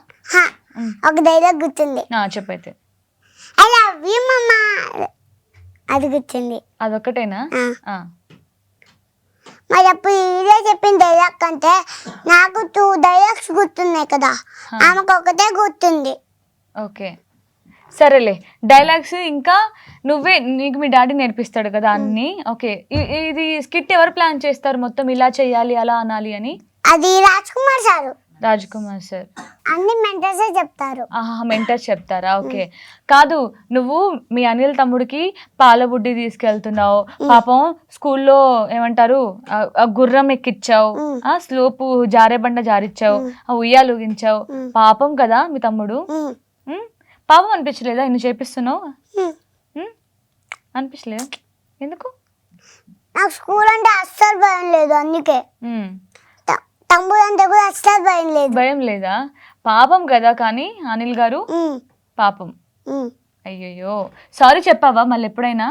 ఒక డైలాగ్ గుర్తుంది. చెప్పైతే. ఐ లవ్ యు మమ్మా, అది గుర్తుంది. అదొక్కటేనా? మరి అప్పుడు ఇదే చెప్పిన డైలాగ్ కంటే నాకు 2 డైలాగ్స్ గుర్తున్నాయి కదా, ఆమెకు ఒకటే గుర్తుంది. ఓకే సరేలే. డైలాగ్స్ ఇంకా నీకు మీ డాడీ నేర్పిస్తాడు కదా అన్ని. ఓకే, ఇది స్కిట్ ఎవరు ప్లాన్ చేస్తారు మొత్తం, ఇలా చేయాలి అలా అనాలి అని? అది రాజ్ కుమార్ సార్. అన్ని మెంటర్సే చెప్తారు. మెంటర్స్ చెప్తారా? ఓకే. కాదు, నువ్వు మీ అనిల్ తమ్ముడికి పాల బుడ్డి తీసుకెళ్తున్నావు, పాపం స్కూల్లో ఏమంటారు గుర్రం ఎక్కిచ్చావు, స్లోపు జారే బండ జారిచ్చావు, ఉయ్యాలు ఊగించావు. పాపం కదా మీ తమ్ముడు. పాపం అనిపించలేదా ఇన్ని చేపిస్తున్నావు? అనిపించలేదా? ఎందుకు? నాకు స్కూల్ అంటే అస్సలు భయం లేదు, అందుకే. తమ్ముడు అంటే కూడా అస్సలు భయం లేదా? పాపం కదా. కానీ అనిల్ గారు పాపం. అయ్యో సారీ చెప్పావా మళ్ళీ ఎప్పుడైనా?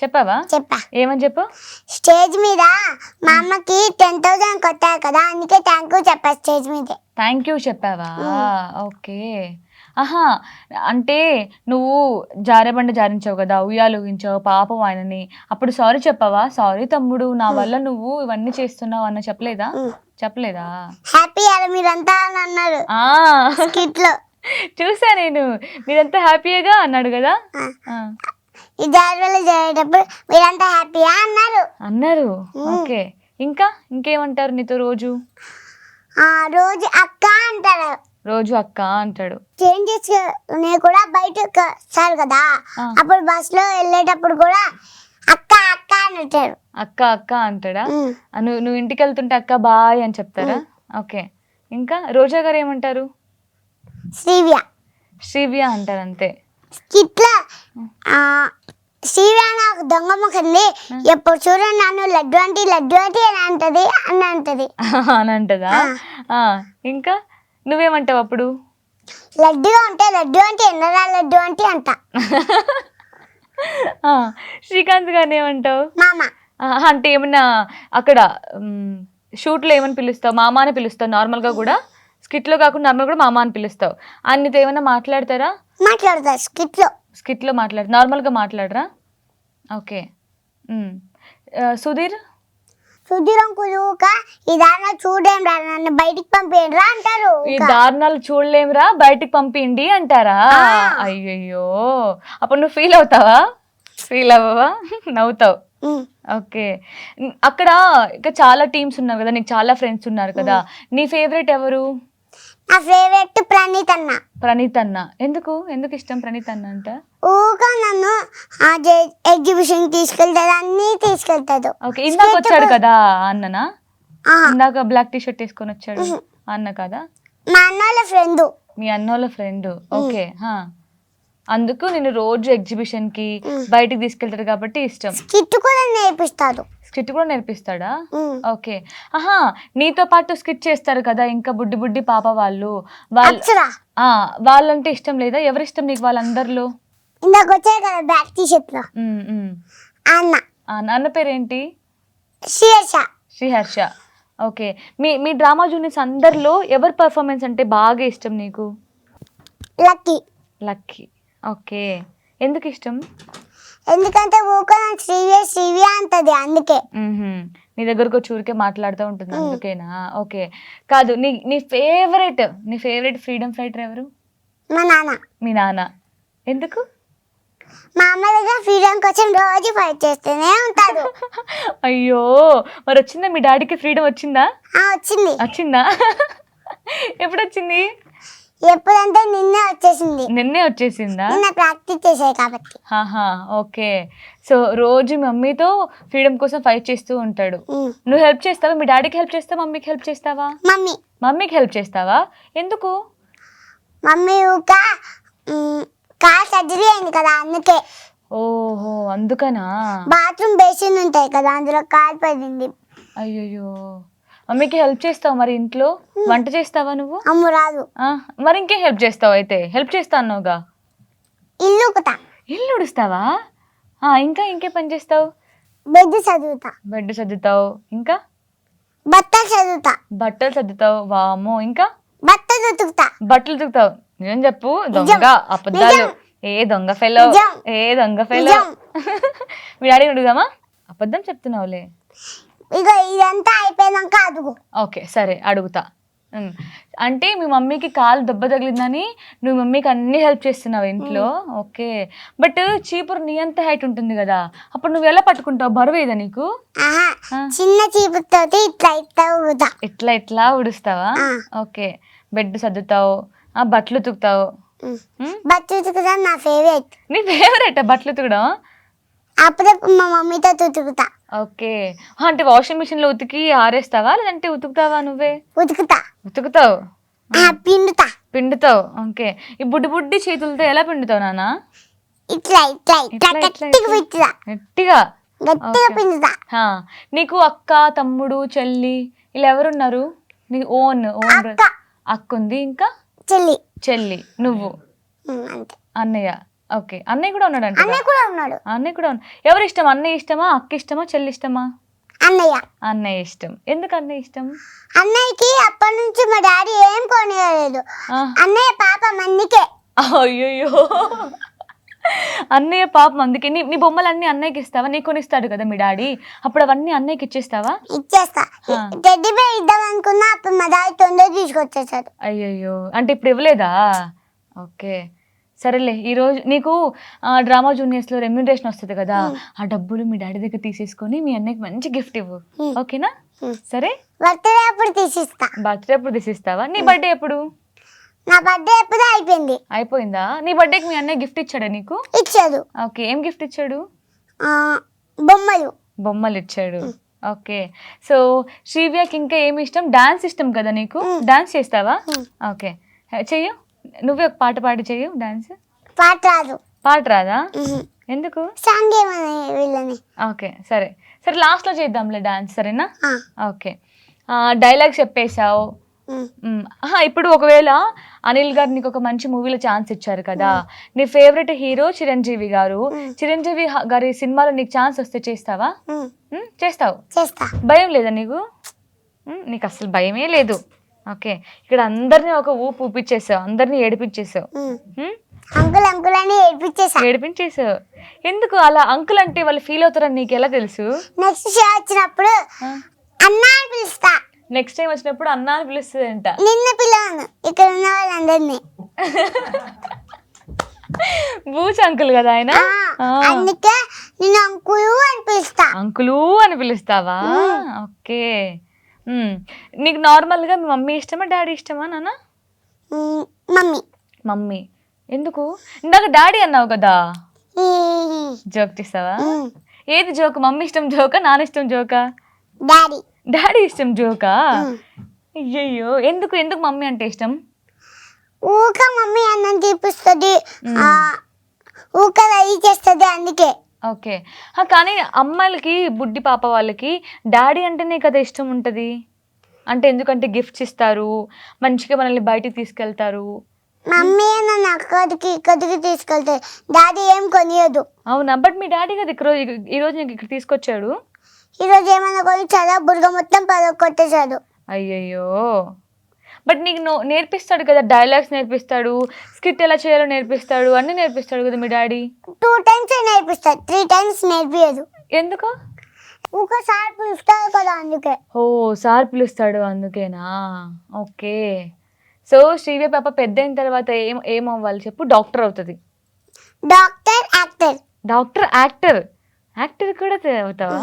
చెప్పావా? చెప్పా. ఏమని చెప్పు? స్టేజ్ మీద మా అమ్మకి 10,000 కొట్టారు కదా, అందుకే థ్యాంక్ యూ చెప్పా స్టేజ్ మీద. థ్యాంక్ యూ చెప్పావా? ఓకే. అంటే నువ్వు జారేబండ జారించావు కదా, ఉయ్యాలు ఊగించావు, పాపం ఆయనని, అప్పుడు సారీ చెప్పావా? సారీ తమ్ముడు, నా వల్ల నువ్వు ఇవన్నీ చేస్తున్నావు అన్న చెప్పలేదా? హ్యాపీ మీరంతా అని అన్నారు స్కిట్ లో. చూసా నేను, మీరంతా హ్యాపీగా అన్నాడు కదా. ఈ జారివల్ల జరిగేటప్పుడు మీరంతా హ్యాపీయా అన్నారు. ఓకే. ఇంకేమంటారు నీతో రోజు? రోజు అక్క అంటారు. రోజు అక్క అంటాడు. చేంజ్ చేసుకునే కూడా బయటకు వస్తారు కదా, అప్పుడు బస్ లో వెళ్ళేటప్పుడు కూడా అక్క అక్క అని అంటారు. అక్క అంటాడా? నువ్వు ఇంటికి వెళ్తుంటే అక్క బాయ్ అని చెప్తారా? ఓకే. ఇంకా రోజా గారు ఏమంటారు? శ్రీవ్య అంటారు అంతే. ఇట్లా శ్రీవ్య నాకు దొంగ ముఖండి, ఎప్పుడు చూడండి నన్ను లడ్డు అంటే అని అంటదా? ఇంకా నువ్వేమంటావు అప్పుడు? లడ్డుగా ఉంటే లడ్డు అంటే ఎన్నరా లడ్డు అంటే అంట. శ్రీకాంత్ గారిని ఏమంటావు? మామ. అంటే ఏమన్నా అక్కడ షూట్లో ఏమని పిలుస్తావు? మామ అని పిలుస్తావు నార్మల్గా కూడా? స్కిట్లో కాకుండా నార్మల్ కూడా మామ అని పిలుస్తావు. అన్నితో ఏమన్నా మాట్లాడతారా? మాట్లాడతా స్కిట్లో మాట్లాడతారు, నార్మల్గా మాట్లాడరా? ఓకే. సుధీర్ అంకుల్ ఈ దారుణాలు చూడేం రా, నన్ను బయటికి పంపేయండి రా అంటారు. ఈ దారుణాలు చూడలేమురా, బయటికి పంపిండి అంటారా? అయ్యయ్యో, అప్పుడు నువ్వు ఫీల్ అవుతావా? ఫీల్ అవ్వవా? నవ్వుతావు. ఓకే. అక్కడ ఇంకా చాలా టీమ్స్ ఉన్నారు కదా, నీకు చాలా ఫ్రెండ్స్ ఉన్నారు కదా, నీ ఫేవరెట్ ఎవరు? నా ఫేవరెట్ ప్రణీత్ అన్న. ఎందుకు ఇష్టం ప్రణీత్ అన్న అంట? నన్ను ఎగ్జిబిషన్ తీసుకెళ్తాడు, అన్ని తీసుకెళ్తాడు. ఓకే. ఇందాక వచ్చాడు కదా అన్ననా? ఇందాక బ్లాక్ టీ షర్ట్ వేసుకొని వచ్చాడు అన్న కదా? మా అన్నోళ్ళ ఫ్రెండ్. మీ అన్నోళ్ళ ఫ్రెండ్. ఓకే. అందుకు నేను రోజు ఎగ్జిబిషన్ కి బయటికి తీసుకెళ్తాడు కాబట్టి ఇష్టం. స్కిట్ కూడా నేర్పిస్తాడా? ఓకే. నీతో పాటు స్కిట్ చేస్తారు కదా ఇంకా బుడ్డి బుడ్డి పాప వాళ్ళంటే ఇష్టం లేదా? ఎవరి ఇష్టం నీకు వాళ్ళందరిలో? ఇందాక వచ్చాయి కదా బ్లాక్ టీ షర్ట్ లో అన్న పేరేంటి? శ్రీహర్ష. ఓకే. మీ డ్రామా జూనియర్స్ అందరిలో ఎవరి పర్ఫార్మెన్స్ అంటే బాగా ఇష్టం నీకు? లక్కీ. ఓకే. ఎందుకు ఇష్టం? ఎందుకంటే శ్రీవి అంటది, అందుకే. నీ దగ్గరకు వచ్చి ఊరికే మాట్లాడుతూ ఉంటుంది అందుకేనా? ఓకే. కాదు, నీ ఫేవరెట్ ఫ్రీడమ్ ఫైటర్ ఎవరు? మా నాన్న. మీ నాన్న. ఎందుకు? మా అమ్మ దగ్గర ఫ్రీడమ్ కోసం రోజు ఫైట్ చేస్తూనే ఉంటాడు. అయ్యో, మరి వచ్చిందా మీ డాడీకి ఫ్రీడమ్? వచ్చిందా? ఎప్పుడు వచ్చింది? ఎప్పుడంటే నిన్నే వచ్చేసిందా? నిన్న ప్రాక్టీస్ చేసాయి కాబట్టి. ఓకే. సో రోజు మమ్మీతో ఫ్రీడమ్ కోసం ఫైట్ చేస్తూ ఉంటాడు. నువ్వు హెల్ప్ చేస్తావా? మీ డాడీకి హెల్ప్ చేస్తావా, మమ్మీకి హెల్ప్ చేస్తావా? మమ్మీకి హెల్ప్ చేస్తావా? ఎందుకు? మమ్మీ కార్ సర్జరీ అయింది కదా, అందుకే. ఓహో, అందుకనా? బాత్రూమ్ బేసిన్ ఉంటాయి కదా, అందులో కార్ పడింది. అయ్యో, మమ్మీకి హెల్ప్ చేస్తావు మరి? ఇంట్లో వంట చేస్తావా నువ్వు? అమ్మ రాదు. మరి ఇంకేం హెల్ప్ చేస్తావు? అయితే హెల్ప్ చేస్తా అన్నావుగా. ఇల్లు ఉడుస్తావా? ఇంకా ఇంకే పని చేస్తావు? బెడ్ చదువుతావు. ఇంకా బట్టలు చదువుతావు. వామ్మో, ఇంకా బట్టలు ఉతుకుతావు. నిజం చెప్పు, దొంగ అబద్ధాలు. ఏ దొంగ ఫెలో. మీ డాడీ అడుగుదామా? అబద్ధం చెప్తున్నావులే. ఇదంతా అయిపోయాక అడుగు. ఓకే, సరే అడుగుతా. అంటే మీ మమ్మీకి కాలు దెబ్బ తగిలిందని నువ్వు మమ్మీకి అన్ని హెల్ప్ చేస్తున్నావు ఇంట్లో. ఓకే. బట్ చీపురు నీ అంత హైట్ ఉంటుంది కదా, అప్పుడు నువ్వు ఎలా పట్టుకుంటావు? బరువు ఏదా నీకు? చిన్న చీపురుతో ఇట్లా ఉడుస్తావా? ఓకే. బెడ్ సర్దుతావు, బట్టలు ఉతుకుతావు. నా ఫేవరెట్. నీ ఫేవరెట్ బట్టలు ఉతకడం? అప్పుడప్పుడు మా మమ్మీతో ఉతుకుతా. ఓకే. అంటే వాషింగ్ మిషన్ లో ఉతికి ఆరేస్తావా, లేదంటే ఉతుకుతావా నువ్వే? ఉతుకుతావు. పిండుతావు. ఓకే. ఈ బుడ్డి చేతులతో ఎలా పిండుతావు నాన్న? గట్టిగా పిండుతా. నీకు అక్క, తమ్ముడు, చెల్లి ఇలా ఎవరున్నారు? నీ ఓన్ అక్క ఉంది, ఇంకా చెల్లి, నువ్వు, అన్నయ్య. ఓకే. అన్నయ్య కూడా ఉన్నాడు? అన్నయ్య కూడా ఉన్నాడు. ఎవరు ఇష్టం? అన్నయ్య ఇష్టమా, అక్క ఇష్టమా, చెల్లి ఇష్టమా? అన్నయ్య ఇష్టం. ఎందుకు అన్నయ్య ఇష్టం? అన్నయ్యకి అప్పటి నుంచి మా డాడీ ఏం కొనియలేదు. అన్నయ్య పాపం అందుకే. అయ్యో, అన్నయ్య పాపం అందుకే. నీ బొమ్మలు అన్ని అన్నయ్యకి ఇస్తావా? నీకు కొనిస్తాడు కదా మీ డాడీ, అప్పుడు అవన్నీ అన్నయ్యకి ఇచ్చేస్తావా? ఇచ్చేస్తా. టెడ్డీ బేర్ ఇద్దాం అనుకున్నా, అప్పుడు మా డాడీ తొందర తీసుకొచ్చేసాడు. అయ్యో, అంటే ఇప్పుడు ఇవ్వలేదా? ఓకే, సరేలే. ఈరోజు నీకు డ్రామా జూనియర్స్లో రెమ్యూనరేషన్ వస్తుంది కదా, ఆ డబ్బులు మీ డాడీ దగ్గర తీసేసుకొని మీ అన్నయ్యకి మంచి గిఫ్ట్ ఇవ్వు. ఓకేనా? సరే. బర్త్డే అప్పుడు తీసిస్తావా? నీ బర్త్డే ఎప్పుడు? నా బర్త్డే ఎప్పుడు అయిపోయిందా? నీ బర్త్డేకి మీ అన్నయ్య గిఫ్ట్ ఇచ్చాడా నీకు? ఇచ్చాడు. ఓకే. ఏం గిఫ్ట్ ఇచ్చాడు? బొమ్మలు ఇచ్చాడు. ఓకే. సో శ్రీవ్యాకి ఇంకా ఏమి ఇష్టం? డాన్స్ ఇష్టం కదా నీకు? డాన్స్ చేస్తావా? ఓకే, చెయ్యు. నువ్వే ఒక పాట పాడి చెయ్యు డాన్స్. పాట రాదా? ఎందుకు? ఓకే, సరే లాస్ట్ లో చేద్దాంలే డాన్స్, సరేనా? ఓకే. డైలాగ్స్ చెప్పేశావు. ఇప్పుడు ఒకవేళ అనిల్ గారు నీకు ఒక మంచి మూవీలో ఛాన్స్ ఇచ్చారు కదా, నీ ఫేవరెట్ హీరో చిరంజీవి గారు. చిరంజీవి గారి సినిమాలో నీకు ఛాన్స్ వస్తే చేస్తావా? చేస్తావు. చేస్తా. భయం లేదా నీకు? నీకు అసలు భయమే లేదు. ఓకే, ఇక్కడ అందరినీ ఒక ఊపు ఊపిచ్చేసావు, అందరినీ ఏడిపించేసావు. అంకుల్ అంకుల్ అని ఏడిపించేసావు. ఎందుకు అలా అంకుల్ అంటే వాళ్ళు ఫీల్ అవుతారని నీకు ఎలా తెలుసు? నెక్స్ట్ షో వచ్చినప్పుడు అన్నా అని పిలుస్తా. నెక్స్ట్ టైం వచ్చినప్పుడు అన్న అని పిలుస్తుందంట. నిన్న పిలవను, ఇక్కడ ఉన్న వాళ్ళందరినీ. బూచ్ అంకుల్ కదా ఆయన. అందుకే నేను అంకులు అని పిలుస్తా. అంకులు అని పిలుస్తావా? ఓకే. నీకు నార్మల్ గా మీ మమ్మీ ఇష్టమా డాడీ ఇష్టమా నాన్న? మమ్మీ. మమ్మీ. ఎందుకు? ఇందాక డాడీ అన్నావు కదా, జోక్ చేస్తావా? ఏది జోక్? మమ్మీ ఇష్టం జోకా, నాన్న ఇష్టం జోకా? డాడీ. డాడీ ఇష్టం జోకా? అయ్యయ్యో, ఎందుకు ఎందుకు మమ్మీ అంటే ఇష్టం? ఊక మమ్మీ అన్నం తీపిస్తుంది, ఊక రెడీ చేస్తుంది, అందుకే. ఓకే. కానీ అమ్మాయిలకి బుడ్డి పాప వాళ్ళకి డాడీ అంటేనే కదా ఇష్టం ఉంటుంది. అంటే ఎందుకంటే గిఫ్ట్స్ ఇస్తారు, మంచిగా మనల్ని బయటికి తీసుకెళ్తారు. మమ్మీ నన్ను అక్కడికి ఇక్కడికి తీసుకెళ్తారు, డాడీ ఏం కొనియదు. అవునా? బట్ మీ డాడీ కదా ఈరోజు నీకు ఇక్కడ తీసుకొచ్చాడు. ఈరోజు ఏమన్నా కొని చాలా బుర్గ మొత్తం కొట్టేశాడు. అయ్యయ్యో. బట్ నీకు నేర్పిస్తాడు కదా, డైలాగ్స్ నేర్పిస్తాడు, స్కిట్ ఎలా చేయాలో నేర్పిస్తాడు, అన్నీ నేర్పిస్తాడు కదా మీ డాడీ. 2 times నేర్పిస్తాడు, 3 times నేర్పియదు. ఎందుకు? ఒకసారి పిలుస్తాడు కదా, అందుకే. ఓ, సార్ పిలుస్తాడు అందుకేనా? ఓకే. సో శ్రీవే పాప పెద్ద అయిన తర్వాత ఏమవ్వాలి చెప్పు? డాక్టర్ అవుతుంది. Doctor, actor. Doctor, actor. Actor కూడా అవుతావా?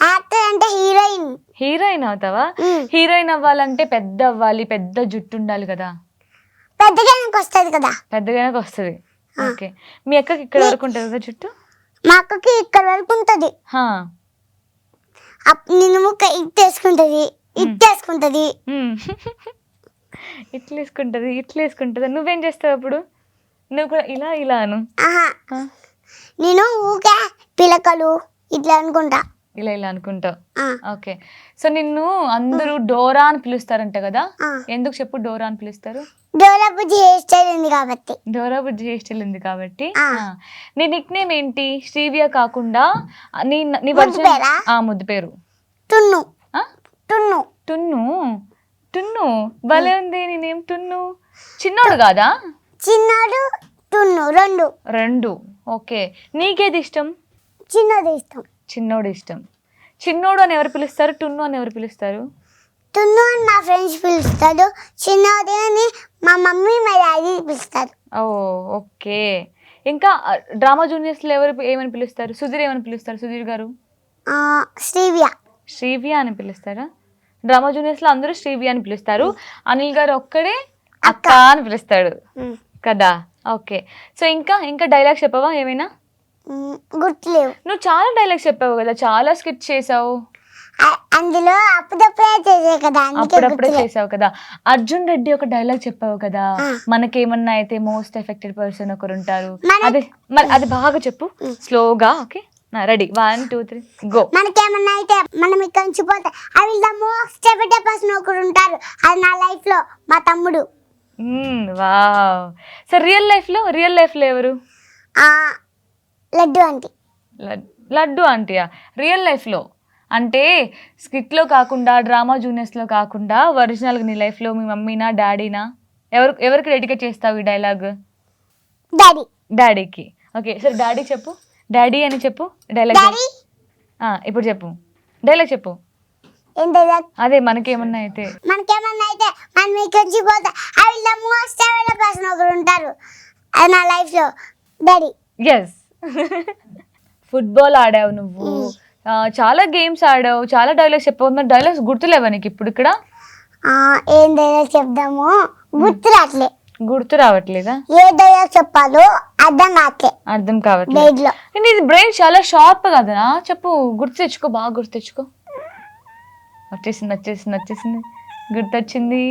యాక్టర్ అంటే హీరోయిన్. హీరోయిన్ అవుతావా? హీరోయిన్ అవ్వాలంటే పెద్ద అవ్వాలి, పెద్ద జుట్టు ఉండాలి కదా. పెద్దగానికి వస్తుంది కదా. పెద్దగానికి వస్తుంది. ఓకే. మీ అక్కకి ఇక్కడ వరకు ఉంటుంది కదా జుట్టు? మా అక్కకి ఇక్కడ వరకు ఉంటుంది. నేను ముక్క ఇట్టేసుకుంటది, ఇట్టేసుకుంటది, ఇట్లా వేసుకుంటది, ఇట్లా వేసుకుంటది. నువ్వేం చేస్తావు అప్పుడు? నువ్వు కూడా ఇలా ఇలా అను. నేను ఊకే పిలకలు ఇట్లా అనుకుంటా. ఇలా ఇలా అనుకుంటావు. ఓకే. సో నిన్ను అందరూ డోరా అని పిలుస్తారంట కదా, ఎందుకు చెప్పు డోరా అని పిలుస్తారు? డోరా బుజ్జి హెయిర్ స్టైల్ ఉంది కాబట్టి. డోరా బుజ్జి హెయిర్ స్టైల్ ఉంది కాబట్టి. నీ నిక్ నేమ్ ఏంటి? శ్రీవియా కాకుండా నీ ముద్దు పేరు? టున్ను. టున్ను. టున్ను. టున్ను భలే ఉంది నీ నేమ్. టున్ను. చిన్నోడు కాదా? చిన్నోడు టున్ను, రెండు. ఓకే. నీకేది ఇష్టం? చిన్నోడు ఇష్టం. చిన్నోడు ఇష్టం. చిన్నోడు అని ఎవరు పిలుస్తారు? టున్ను అని ఎవరు పిలుస్తారు? టున్ను అని మా ఫ్రెండ్స్ పిలుస్తారు, చిన్నోడు అని మా మమ్మీ మా డాడీ పిలుస్తారు. ఓకే. ఇంకా డ్రామా జూనియర్స్లో ఎవరు ఏమని పిలుస్తారు? సుధీర్ ఏమని పిలుస్తారు? సుధీర్ గారు శ్రీవియా అని పిలుస్తారా? డ్రామా జూనియర్స్లో అందరూ శ్రీవియా అని పిలుస్తారు. అనిల్ గారు ఒక్కడే అక్క అని పిలుస్తాడు కదా. ఓకే. సో ఇంకా డైలాగ్స్ చెప్పవా ఏమైనా? గుర్తులేవు. నువ్వు చాలా డైలాగ్స్ చెప్పావు కదా, చాలా స్కిట్ చేసావు. అందులో అప్పుడప్పుడే చేసావు కదా. అర్జున్ రెడ్డి ఒక డైలాగ్ చెప్పావు కదా, మనకేమన్నా అయితే మోస్ట్ ఎఫెక్టెడ్ పర్సన్ ఒకరు ఉంటారు, అది బాగా చెప్పు స్లోగా. Okay, ready? 1 2 3 గో. మనకేమన్నా అయితే మనం ఇక్కడ నుంచి పోతే I will the most affected person ఒకరు ఉంటారు, అది నా లైఫ్ లో మా తమ్ముడు. వావ్. సో రియల్ లైఫ్ లో ఎవరు? లడ్డు ఆంటీ. లడ్డు ఆంటీయా? రియల్ లైఫ్ లో అంటే స్కిట్లో కాకుండా, డ్రామా జూనియర్స్లో కాకుండా, ఒరిజినల్గా నీ లైఫ్లో మీ మమ్మీనా డాడీనా ఎవరికి డెడికేట్ చేస్తావు ఈ డైలాగ్? డాడీకి. ఓకే, సరే డాడీ చెప్పు. డాడీ అని చెప్పు డైలాగ్. ఇప్పుడు చెప్పు డైలాగ్ చెప్పు. అదే మనకేమన్నా అయితే మనం ఇక్కడి పోతే I will the most affected person ఒకరు ఉంటారు, అది నా లైఫ్ లో డాడీ. ఎస్. ఫుట్బాల్ ఆడావు నువ్వు, చాలా గేమ్స్ ఆడావు, చాలా డైలాగ్స్ చెప్పావు. మరి డైలాగ్స్ గుర్తులేవా నీకు ఇప్పుడు ఇక్కడ? ఏం డైలాగ్ చెప్దాము గుర్తు రావట్లేదా? ఏ డైలాగ్ చెప్పాలో అర్థం కావట్లేదు. ఇది బ్రెయిన్ చాలా షార్ప్ కదా, చెప్పు. గుర్తు తెచ్చుకో, బాగా గుర్తు తెచ్చుకో. వచ్చేసింది గుర్తొచ్చింది.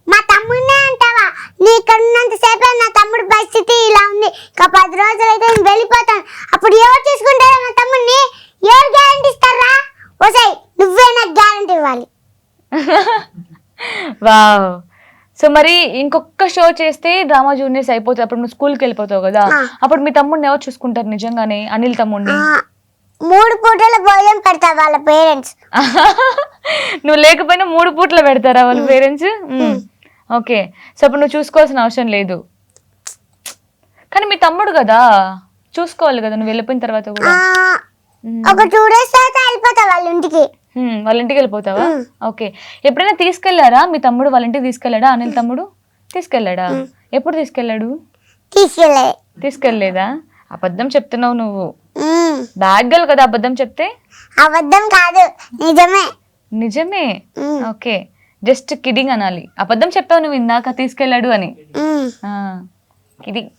మా తమ్ముడినే అంటావా? నీ ఇక్కడ ఉన్నంత సేపు నా తమ్ముడు పరిస్థితి ఇలా ఉంది, ఇంకా 10 రోజులు అయితే నేను వెళ్ళిపోతాను, అప్పుడు ఎవరు తీసుకుంటారా నా తమ్ముడిని? ఎవరు గ్యారంటీ ఇస్తారా? నువ్వే నాకు గ్యారంటీ ఇవ్వాలి. వావ్. సో మరి ఇంకొక షో చేస్తే డ్రామా జూనియర్స్ అయిపోతుంది, అప్పుడు నువ్వు స్కూల్కి వెళ్ళిపోతావు కదా, అప్పుడు మీ తమ్ముడిని ఎవరు చూసుకుంటారు నిజంగానే, అనిల్ తమ్ముడిని? 3 పూటల భోజనం పెడతారు వాళ్ళ పేరెంట్స్. నువ్వు లేకపోయినా 3 పూటలు పెడతారా వాళ్ళ పేరెంట్స్? ఓకే, సో అప్పుడు నువ్వు చూసుకోవాల్సిన అవసరం లేదు. కానీ మీ తమ్ముడు కదా, చూసుకోవాలి కదా నువ్వు వెళ్ళిపోయిన తర్వాత కూడా. ఒక 2 days తర్వాత వెళ్ళిపోతా వాళ్ళ ఇంటికి. వాళ్ళ ఇంటికి వెళ్ళిపోతావా? ఓకే. ఎప్పుడైనా తీసుకెళ్లారా మీ తమ్ముడు వాళ్ళ ఇంటికి? తీసుకెళ్లాడా అనిల్ తమ్ముడు? తీసుకెళ్లాడా? ఎప్పుడు తీసుకెళ్లాడు? తీసుకెళ్లేదా? అబద్ధం చెప్తున్నావు నువ్వు. బ్యాడ్ గర్ల్ కదా అబద్ధం చెప్తే. అబద్ధం కాదు, నిజమే. నిజమే. ఓకే, జస్ట్ కిడింగ్ అనాలి. అబద్ధం చెప్పావు నువ్వు ఇందాక తీసుకెళ్లాడు అని. Kidding,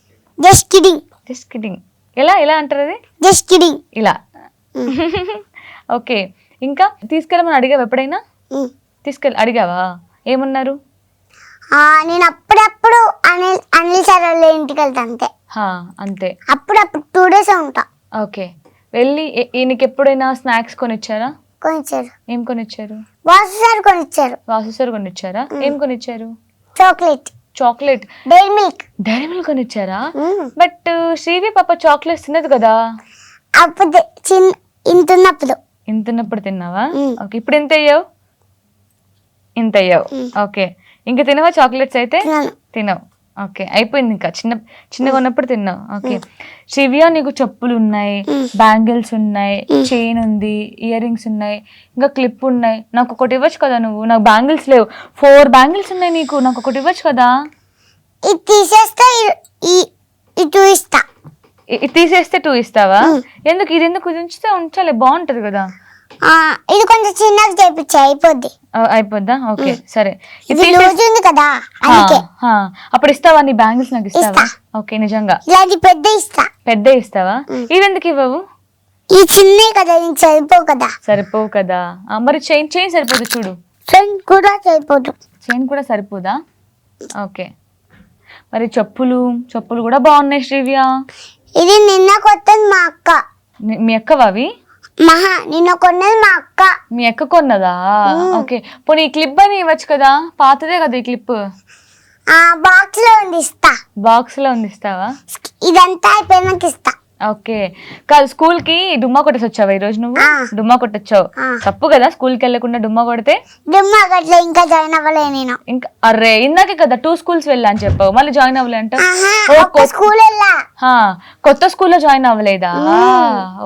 just kidding. Just kidding. ఎలా ఎలా అంటారు అది? జస్ట్ కిడింగ్ ఇలా. ఓకే, ఇంకా తీసుకెళ్ళమని అడిగావు ఎప్పుడైనా? అడిగావా? ఏమన్నారు? నేను అప్పుడప్పుడు అనిల్ సార్ వాళ్ళ ఇంటికి వెళ్తా అంతే. అంతే, అప్పుడప్పుడు 2 days ఉంటా. ఓకే, వెళ్ళి ఈయనకి ఎప్పుడైనా స్నాక్స్ కొనిచ్చారా? కొనిచ్చారు. ఏం కొనిచ్చారు? వాసు సార్ కొనిచ్చారు. వాసు సార్ కొనిచ్చారా? ఏం కొనిచ్చారు? Chocolate. Chocolate, Dairy Milk. Dairy Milk కొనిచ్చారా? బట్ శ్రీవి పాప చాక్లెట్స్ తినదు కదా. అప్పుడు ఇంతున్నప్పుడు. ఇంతున్నప్పుడు తిన్నావా? ఓకే, ఇప్పుడు ఎంత అయ్యావు? ఇంత అయ్యావు. ఓకే, ఇంకా తినవా చాక్లెట్స్ అయితే? తినవు. ఓకే, అయిపోయింది. ఇంకా చిన్నగా ఉన్నప్పుడు తిన్నావు. ఓకే, శివ్య నీకు చెప్పులు ఉన్నాయి, బ్యాంగిల్స్ ఉన్నాయి, చైన్ ఉంది, ఇయర్ రింగ్స్ ఉన్నాయి, ఇంకా క్లిప్ ఉన్నాయి. నాకు ఒకటి ఇవ్వచ్చు కదా నువ్వు? నాకు బ్యాంగిల్స్ లేవు. 4 బ్యాంగిల్స్ ఉన్నాయి నీకు, నాకు ఒకటి ఇవ్వచ్చు కదా? ఇది తీసేస్తే 2 ఇస్తా. ఇది తీసేస్తే 2 ఇస్తావా? ఎందుకు? ఇది ఎందుకు? ఇది ఉంచాలి, బాగుంటది కదా. ఇది కొంచెం చిన్నగా చేపించా, అయిపోద్ది. అయిపోద్దా? ఓకే, సరే. ఇది లూజ్ ఉంది కదా, అందుకే. అప్పుడు ఇస్తావా నీ బ్యాంగిల్స్? నాకు ఇస్తావా? ఓకే, నిజంగా ఇలాంటి పెద్ద ఇస్తా. పెద్ద ఇస్తావా? ఇవి ఎందుకు ఇవ్వవు? ఈ చిన్నవి కదా, నీకు సరిపోవు కదా. సరిపోవు కదా. మరి చైన్ సరిపోదు చూడు. చైన్ కూడా సరిపోదు. చైన్ కూడా సరిపోదా? ఓకే, మరి చెప్పులు కూడా బాగున్నాయి శ్రీవ్య. ఇది నిన్న కొత్తది మా అక్క. మీ అక్కవా అవి? నిన్న కొన్నది మా అక్క. మీ అక్క కొన్నదా? ఓకే, పోనీ ఈ క్లిప్ అని ఇవ్వచ్చు కదా, పాతదే కదా ఈ క్లిప్. బాక్స్ లో ఉంది, ఇస్తా. బాక్స్ లో ఉంది, ఇస్తావా? ఇదంతా అయిపోయినాక ఇస్తా. ఓకే, కాదు స్కూల్ కి డుమ్మా కొట్టేసి వచ్చావా ఈ రోజు నువ్వు? డుమ్మా కొట్టొచ్చావు. తప్పు కదా స్కూల్ కి వెళ్ళకుండా డుమ్మా కొడితే. డుమ్మా కొట్టలే, ఇంకా జాయిన్ అవ్వలే నేను. ఇంకా అరే, ఇందాకే కదా 2 schools వెళ్ళా అని చెప్పావు, మళ్ళీ జాయిన్ అవ్వలే అంట. స్కూల్ వెళ్ళా. కొత్త స్కూల్లో జాయిన్ అవ్వలేదా?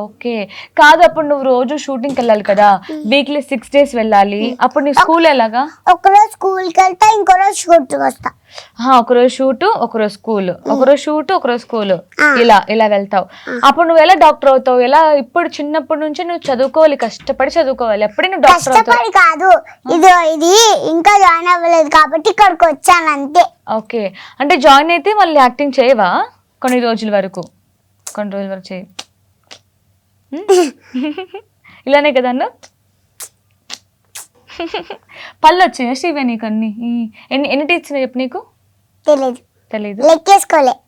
ఓకే, కాదు అప్పుడు నువ్వు రోజు షూటింగ్ వెళ్ళాలి కదా, వీక్లీ 6 days వెళ్ళాలి. అప్పుడు నీ స్కూల్ ఎలాగా? ఒకరోజు స్కూల్కి వెళ్తా, ఇంకో రోజు షూట్కి వస్తా. ఒకరోజు షూట్, ఒకరోజు స్కూల్, ఒకరోజు షూట్, ఒకరోజు స్కూల్, ఇలా వెళ్తావు. అప్పుడు నువ్వు ఎలా డాక్టర్ అవుతావు? ఎలా? ఇప్పుడు చిన్నప్పటి నుంచి నువ్వు చదువుకోవాలి, కష్టపడి చదువుకోవాలి, అప్పుడే నువ్వు డాక్టర్ అవుతావు. కాదు, ఇది ఇంకా జాయిన్ అవ్వలేదు కాబట్టి ఇక్కడికి వచ్చాను అంతే. ఓకే, అంటే జాయిన్ అయితే మళ్ళీ యాక్టింగ్ చేయవా? కొన్ని రోజుల వరకు చేయి. ఇలానే కదా అన్న. పళ్ళు వచ్చాయా శ్రీవే నీకు? ఎన్ని టీచర్ చెప్పు నీకు? తెలీదు.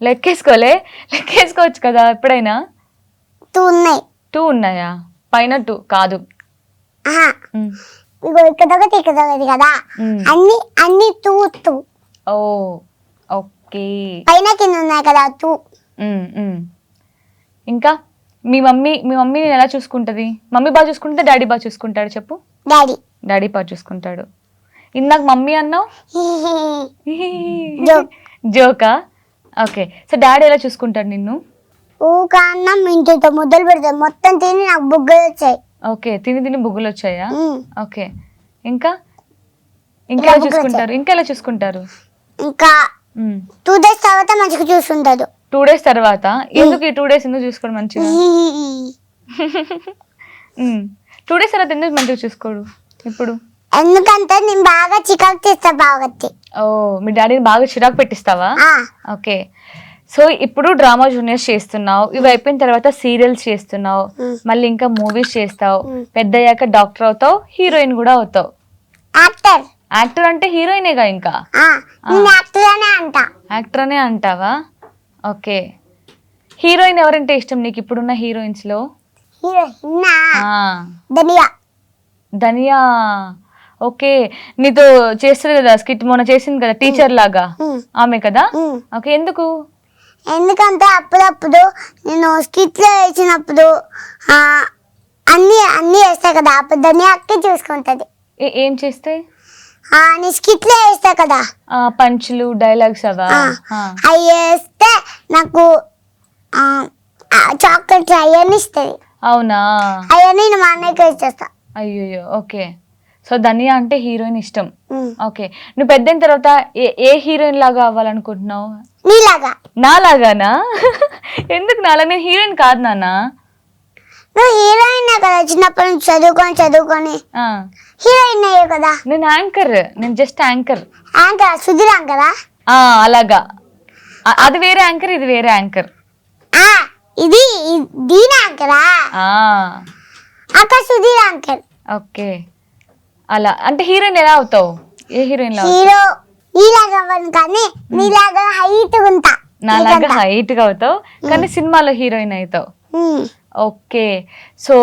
లెక్కేసుకోవచ్చు కదా ఎప్పుడైనా. 2 ఉన్నాయా? పైన 2 కాదు. ఇక్కడ కదా, అన్ని 2. ఓకే, పైన కింద ఉన్నాయి కదా 2. ఇంకా మీ మమ్మీ ఎలా చూసుకుంటది? మమ్మీ బాగా చూసుకుంటే డాడీ బాగా చూసుకుంటాడు చెప్పు? డాడీ బాగా చూసుకుంటాడు. ఇందాక మమ్మీ అన్నావు, జోకా? ఓకే, సో డాడీ ఎలా చూసుకుంటాడు నిన్ను? అన్నం ఇంటితో ముద్దలు పెడతాడు, మొత్తం తిని నాకు బుగ్గలు వచ్చాయి. ఓకే, తిని బుగ్గలు వచ్చాయా? ఓకే, ఇంకా ఎలా చూసుకుంటారు? ఇంకా 2 days తర్వాత మంచిగా చూసుకుంటాడు. 2 days తర్వాత? ఎందుకు ఈ 2 days ఎందుకు చూసుకోడు మంచిగా? 2 days తర్వాత ఎందుకు మంచిగా చూసుకోడు ఇప్పుడు? ఎందుకంటే నేను బాగా చికాకు చేస్తా బావకి. మీ డాడీని బాగా చిరాకు పెట్టిస్తావా? ఓకే, సో ఇప్పుడు డ్రామా జూనియర్స్ చేస్తున్నావు, ఇవి అయిపోయిన తర్వాత సీరియల్స్ చేస్తున్నావు, మళ్ళీ ఇంకా మూవీస్ చేస్తావు, పెద్ద అయ్యాక డాక్టర్ అవుతావు, హీరోయిన్ కూడా అవుతావు. యాక్టర్ అంటే హీరోయినేగా? ఇంకా యాక్టర్ అనే అంటావా? ఓకే, హీరోయిన్ ఎవరంటే ఇష్టం నీకు ఇప్పుడున్న హీరోయిన్స్ లో? ధనియా. ధనియా. ఓకే, నీతో చేస్తారు కదా స్కిట్, మొన్న చేసింది కదా టీచర్ లాగా, ఆమె కదా. ఓకే, ఎందుకు? ఎందుకంటే అప్పుడప్పుడు నేను స్కిట్లో వేసినప్పుడు ఆ, అన్నీ వేస్తా కదా, అప్పుడు దాన్ని అక్కే చూసుకుంటది. ఏం చేస్తే? నీ స్కిట్లో వేస్తా కదా పంచులు, డైలాగ్స్ అవా? అవి వేస్తే నాకు చాక్లెట్స్ అవన్నీ ఇస్తుంది. అవునా? అవన్నీ నేను మా అన్నయ్యకి వేసేస్తా. అయ్యో, ఓకే. సో ధనియా అంటే హీరోయిన్ ఇష్టం. ఓకే, నువ్వు పెద్దయిన తర్వాత ఏ హీరోయిన్ లాగా అవ్వాలనుకుంటున్నావు? నీలాగా. నాలాగానా? ఎందుకు నాలా? నేను హీరోయిన్ కాదు నాన్న. నువ్వు హీరోయిన్ కదా, చిన్నప్పటి నుంచి చదువుకొని హీరోయిన్ అయ్యావు కదా. నేను యాంకర్, నేను జస్ట్ యాంకర్. యాంకర్ సుధీర్ యాంకరా? అలాగా. అది వేరే యాంకర్, ఇది వేరే యాంకర్. ఇది దీని యాంకరా? అక్క సుధీర్ యాంకర్. ఓకే, అలా అంటే హీరోయిన్ ఎలా అవుతావు? ఏ హీరోయిన్ లా? హీరో నీలాగా అవ్వను కానీ నీలాగా హైట్ ఉంటా. నాలాగా హైట్ గా అవుతావు కానీ సినిమాలో హీరోయిన్ అవుతావు. ఓకే, సో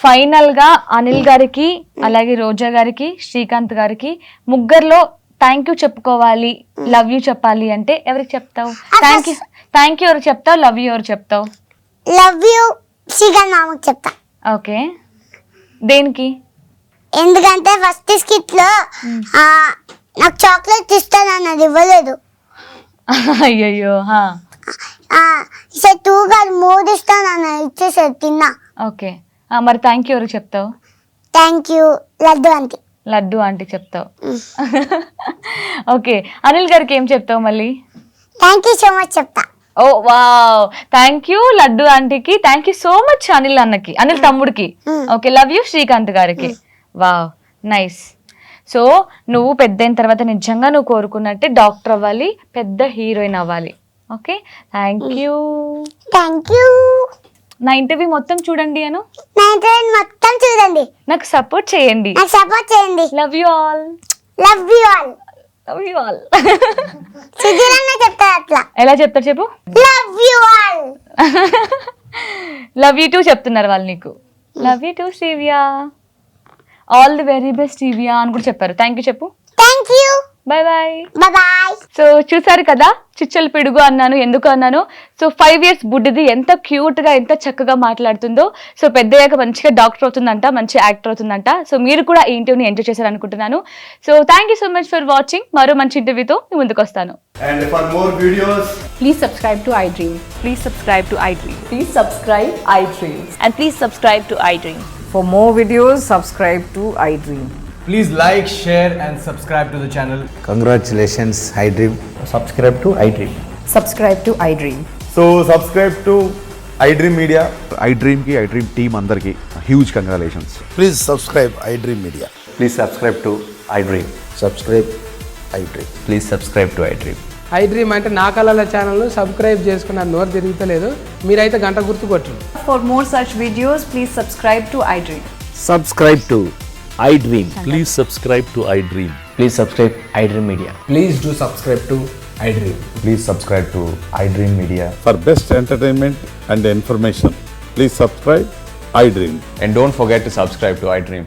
ఫైనల్ గా అనిల్ గారికి, అలాగే రోజా గారికి, శ్రీకాంత్ గారికి ముగ్గురులో థ్యాంక్ యూ చెప్పుకోవాలి, లవ్ యూ చెప్పాలి అంటే ఎవరికి చెప్తావు? థ్యాంక్ యూ ఎవరికి చెప్తావు, లవ్ యూ ఎవరు చెప్తావు? లవ్ యూ శ్రీకాంత్ మామకి చెప్తా. ఓకే, దేనికి? ఎందుకంటే ఫస్ట్ స్కిట్ లో నాకు చాక్లెట్ ఇస్తాను అన్నది ఇవ్వలేదు. అయ్యయ్యో. ఈసారి 2 కాదు 3 ఇస్తాను అన్నది ఇచ్చేసారు, తిన్నా. ఓకే, మరి థ్యాంక్ యూ ఎవరికి చెప్తావు? Thank you laddu aunty. Laddu aunty చెప్తావు. ఓకే, అనిల్ గారికి ఏం చెప్తావు మళ్ళీ? థ్యాంక్ యూ సో మచ్ చెప్తా. ఓ వావ్, థ్యాంక్ యూ లడ్డు ఆంటీకి, thank you so much Anil అన్నకి, అనిల్ తమ్ముడికి. ఓకే, లవ్ యూ శ్రీకాంత్ గారికి. Wow, nice. సో నువ్వు పెద్దయిన తర్వాత నిజంగా నువ్వు కోరుకున్నట్టే డాక్టర్ అవ్వాలి, పెద్ద హీరోయిన్ అవ్వాలి. Okay, thank you. Thank you. నా ఇంటర్వ్యూ మొత్తం చూడండి అను. నా ఇంటర్వ్యూ మొత్తం చూడండి, నాకు సపోర్ట్ చేయండి. నాకు సపోర్ట్ చేయండి. Love you all. Love you all. Love you all. Sudheer అన్న చెప్తారు అట్లా. ఎలా చెప్తారు చెప్పు? Love you all. Love you too చెప్తున్నారు వాళ్ళు నీకు. Love you too Srivya, all the very best Srivya అని కూడా చెప్పారు. థ్యాంక్ యూ చెప్పు. Thank you. Bye bye. Bye. So చూసారు కదా, చిచ్చల పిడుగు అన్నాను, ఎందుకు అన్నాను? సో 5 years బుడ్డిది ఎంత క్యూట్ గా, ఎంత చక్కగా మాట్లాడుతుందో. సో పెద్దయ్యాక మంచిగా డాక్టర్ అవుతుందంట, మంచి యాక్టర్ అవుతుందంట. సో మీరు కూడా ఈ ఇంటర్వ్యూని ఎంజాయ్ చేశారు అనుకుంటున్నాను. So thank you so much for watching. మరో మంచి ఇంటర్వ్యూతో మీ ముందుకు వస్తాను. And for more videos, Please subscribe to iDream. Please subscribe to iDream. Please subscribe iDream. And please subscribe to iDream. For more videos, subscribe to iDream. please like, share and subscribe to the channel. Congratulations, iDream. Subscribe to iDream. Subscribe to iDream. So subscribe to iDream Media. iDream team andarki huge congratulations. Please subscribe iDream Media. Please subscribe to iDream. Subscribe iDream. Please subscribe to iDream. iDream అంటే నా కళల ఛానల్ను subscribe చేసుకున్న నోరు తిరుగుతలేదు, మీరైతే గంట గుర్తు కొట్టండి. For more such videos, please subscribe to iDream. Subscribe to iDream. Please subscribe to iDream. Please subscribe iDream Media. Please do subscribe to iDream. Please subscribe to iDream Media. For best entertainment and information, please subscribe iDream. And don't forget to subscribe to iDream.